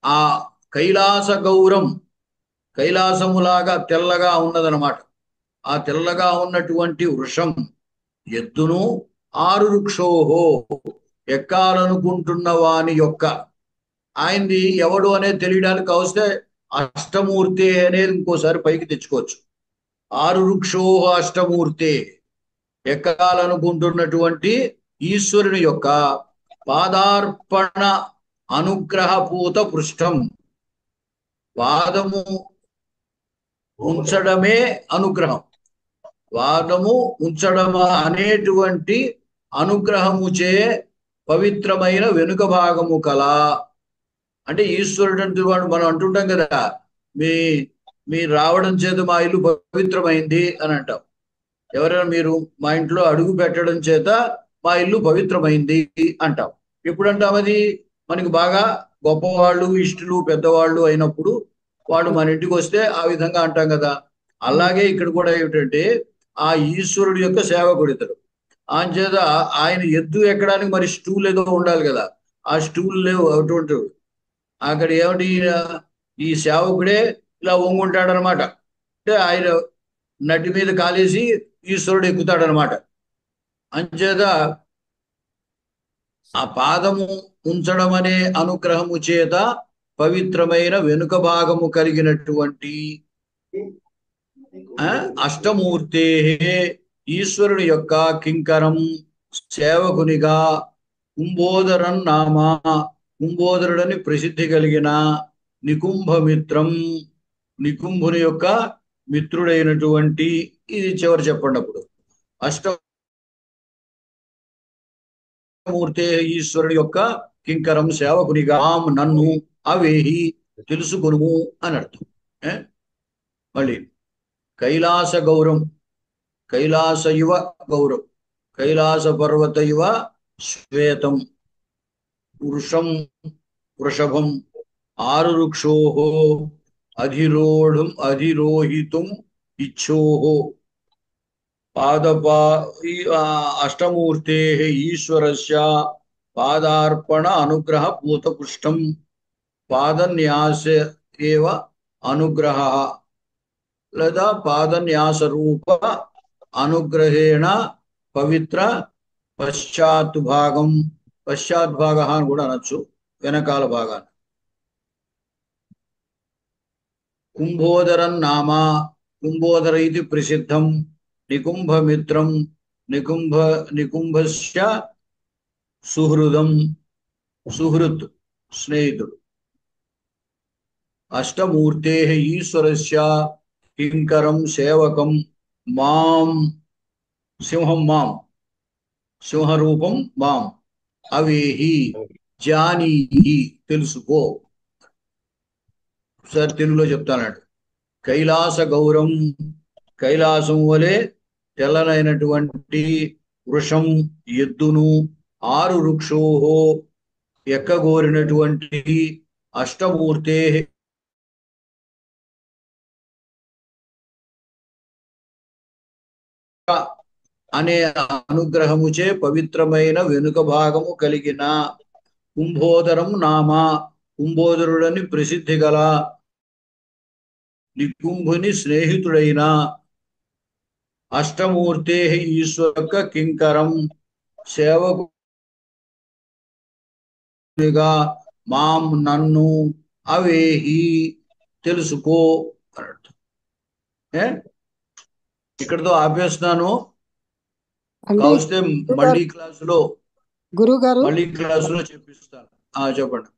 ఆ కైలాస గౌరం, కైలాసములాగా తెల్లగా ఉన్నదనమాట. ఆ తెల్లగా ఉన్నటువంటి వృషం ఎద్దును 6 వృక్షోహో ఎక్కాలనుకుంటున్న వాని యొక్క, ఆయనది ఎవడు అనేది తెలియడానికి కావస్తే అష్టమూర్తి అనేది ఇంకోసారి పైకి తెచ్చుకోవచ్చు. 6 వృక్షోహ అష్టమూర్తి, ఎక్కాలనుకుంటున్నటువంటి ఈశ్వరుని యొక్క పాదార్పణ అనుగ్రహపూత పృష్ఠం, పాదము ఉంచడమే అనుగ్రహం, పాదము ఉంచడం అనేటువంటి అనుగ్రహముచే పవిత్రమైన వెనుక భాగము కల, అంటే ఈశ్వరుడు అంటే వాడు మనం అంటుంటాం కదా, మీ రావడం చేత మా ఇల్లు పవిత్రమైంది అని అంటాం. ఎవరైనా మీరు మా ఇంట్లో అడుగు పెట్టడం చేత మా ఇల్లు పవిత్రమైంది అంటాం. ఎప్పుడు అంటాం? అది మనకి బాగా గొప్పవాళ్ళు, ఇష్టలు, పెద్దవాళ్ళు అయినప్పుడు వాడు మన ఇంటికి వస్తే ఆ విధంగా అంటాం కదా. అలాగే ఇక్కడ కూడా ఏమిటంటే ఆ ఈశ్వరుడు యొక్క సేవకుడు ఇతడు. చేత ఆయన ఎద్దు ఎక్కడానికి మరి స్టూల్ ఏదో ఉండాలి కదా, ఆ స్టూల్ లేవు అటువంటి. అక్కడ ఏమిటి, ఈ సేవకుడే ఇలా వంగుంటాడనమాట. అంటే ఆయన నటి మీద కాలేసి ఈశ్వరుడు ఎక్కుతాడనమాట. అంచేత ఆ పాదము ఉంచడం అనే అనుగ్రహము చేత పవిత్రమైన వెనుక భాగము కలిగినటువంటి అష్టమూర్తే ఈశ్వరుని యొక్క కింకరం సేవకునిగా కుంభోదరం నామా, కుంభోదరుడని ప్రసిద్ధి కలిగిన నికుంభమిత్రం, నికుంభుని యొక్క మిత్రుడైనటువంటి, ఇది చివరి చెప్పండి అప్పుడు, అష్టమూర్తే ఈశ్వరుని యొక్క కింకరం సేవకునిగా నన్ను అవేహి తెలుసుకొనుము అని అర్థం. మళ్ళీ కైలాస గౌరం, కైలాస ఇవ గౌరం, కైలాస పర్వత ఇవ శ్వేతం, వృషం వృషభం 6 వృక్షోహో అధిరోహితుం ఇచ్చోహో అష్టమూర్తే ఈశ్వరస్య పాదార్పణ అనుగ్రహ పూతపుష్టం పాదన్యాస ఏవ అనుగ్రహ లేదా పాదన్యాస రూప అనుగ్రహేణ పవిత్ర పశ్చాద్భాగం, పశ్చాద్భాగ అని కూడా అనొచ్చు, వెనకాల భాగాన్ని. కుంభోదరం నామ, కుంభోదర ఇది ప్రసిద్ధం, నికుంభమిత్రం, నికుంభస్య సుహృదం, సుహృత్ స్నేహితుడు. అష్టమూర్తే ఈశ్వరస్య కింకరం సేవకం మాం, సింహం మాం, సింహరూపం మాం, అవేహి జానీహి తెలుసుకో. సార్ తెలుగులో చెప్తానండి. కైలాస గౌరం, కైలాసం వలె తెల్లనైనటువంటి వృషం ఎద్దును 6 వృక్షోహో ఎక్కగోరినటువంటి అష్టమూర్తే అనే అనుగ్రహముచే పవిత్రమైన వెనుక భాగము కలిగిన కుంభోదరం నామ, కుంభోదరుడని ప్రసిద్ధి గల నికుంభుని స్నేహితుడైన అష్టమూర్తే ఈశ్వర కింకరం సేవకునిగా మాం నన్ను అవేహి తెలుసుకో అన్నట్టు. ఇక్కడతో ఆపేస్తున్నాను. కావస్తే మళ్ళీ క్లాసులో గురుగారు చెప్పిస్తాను. చెప్పండి.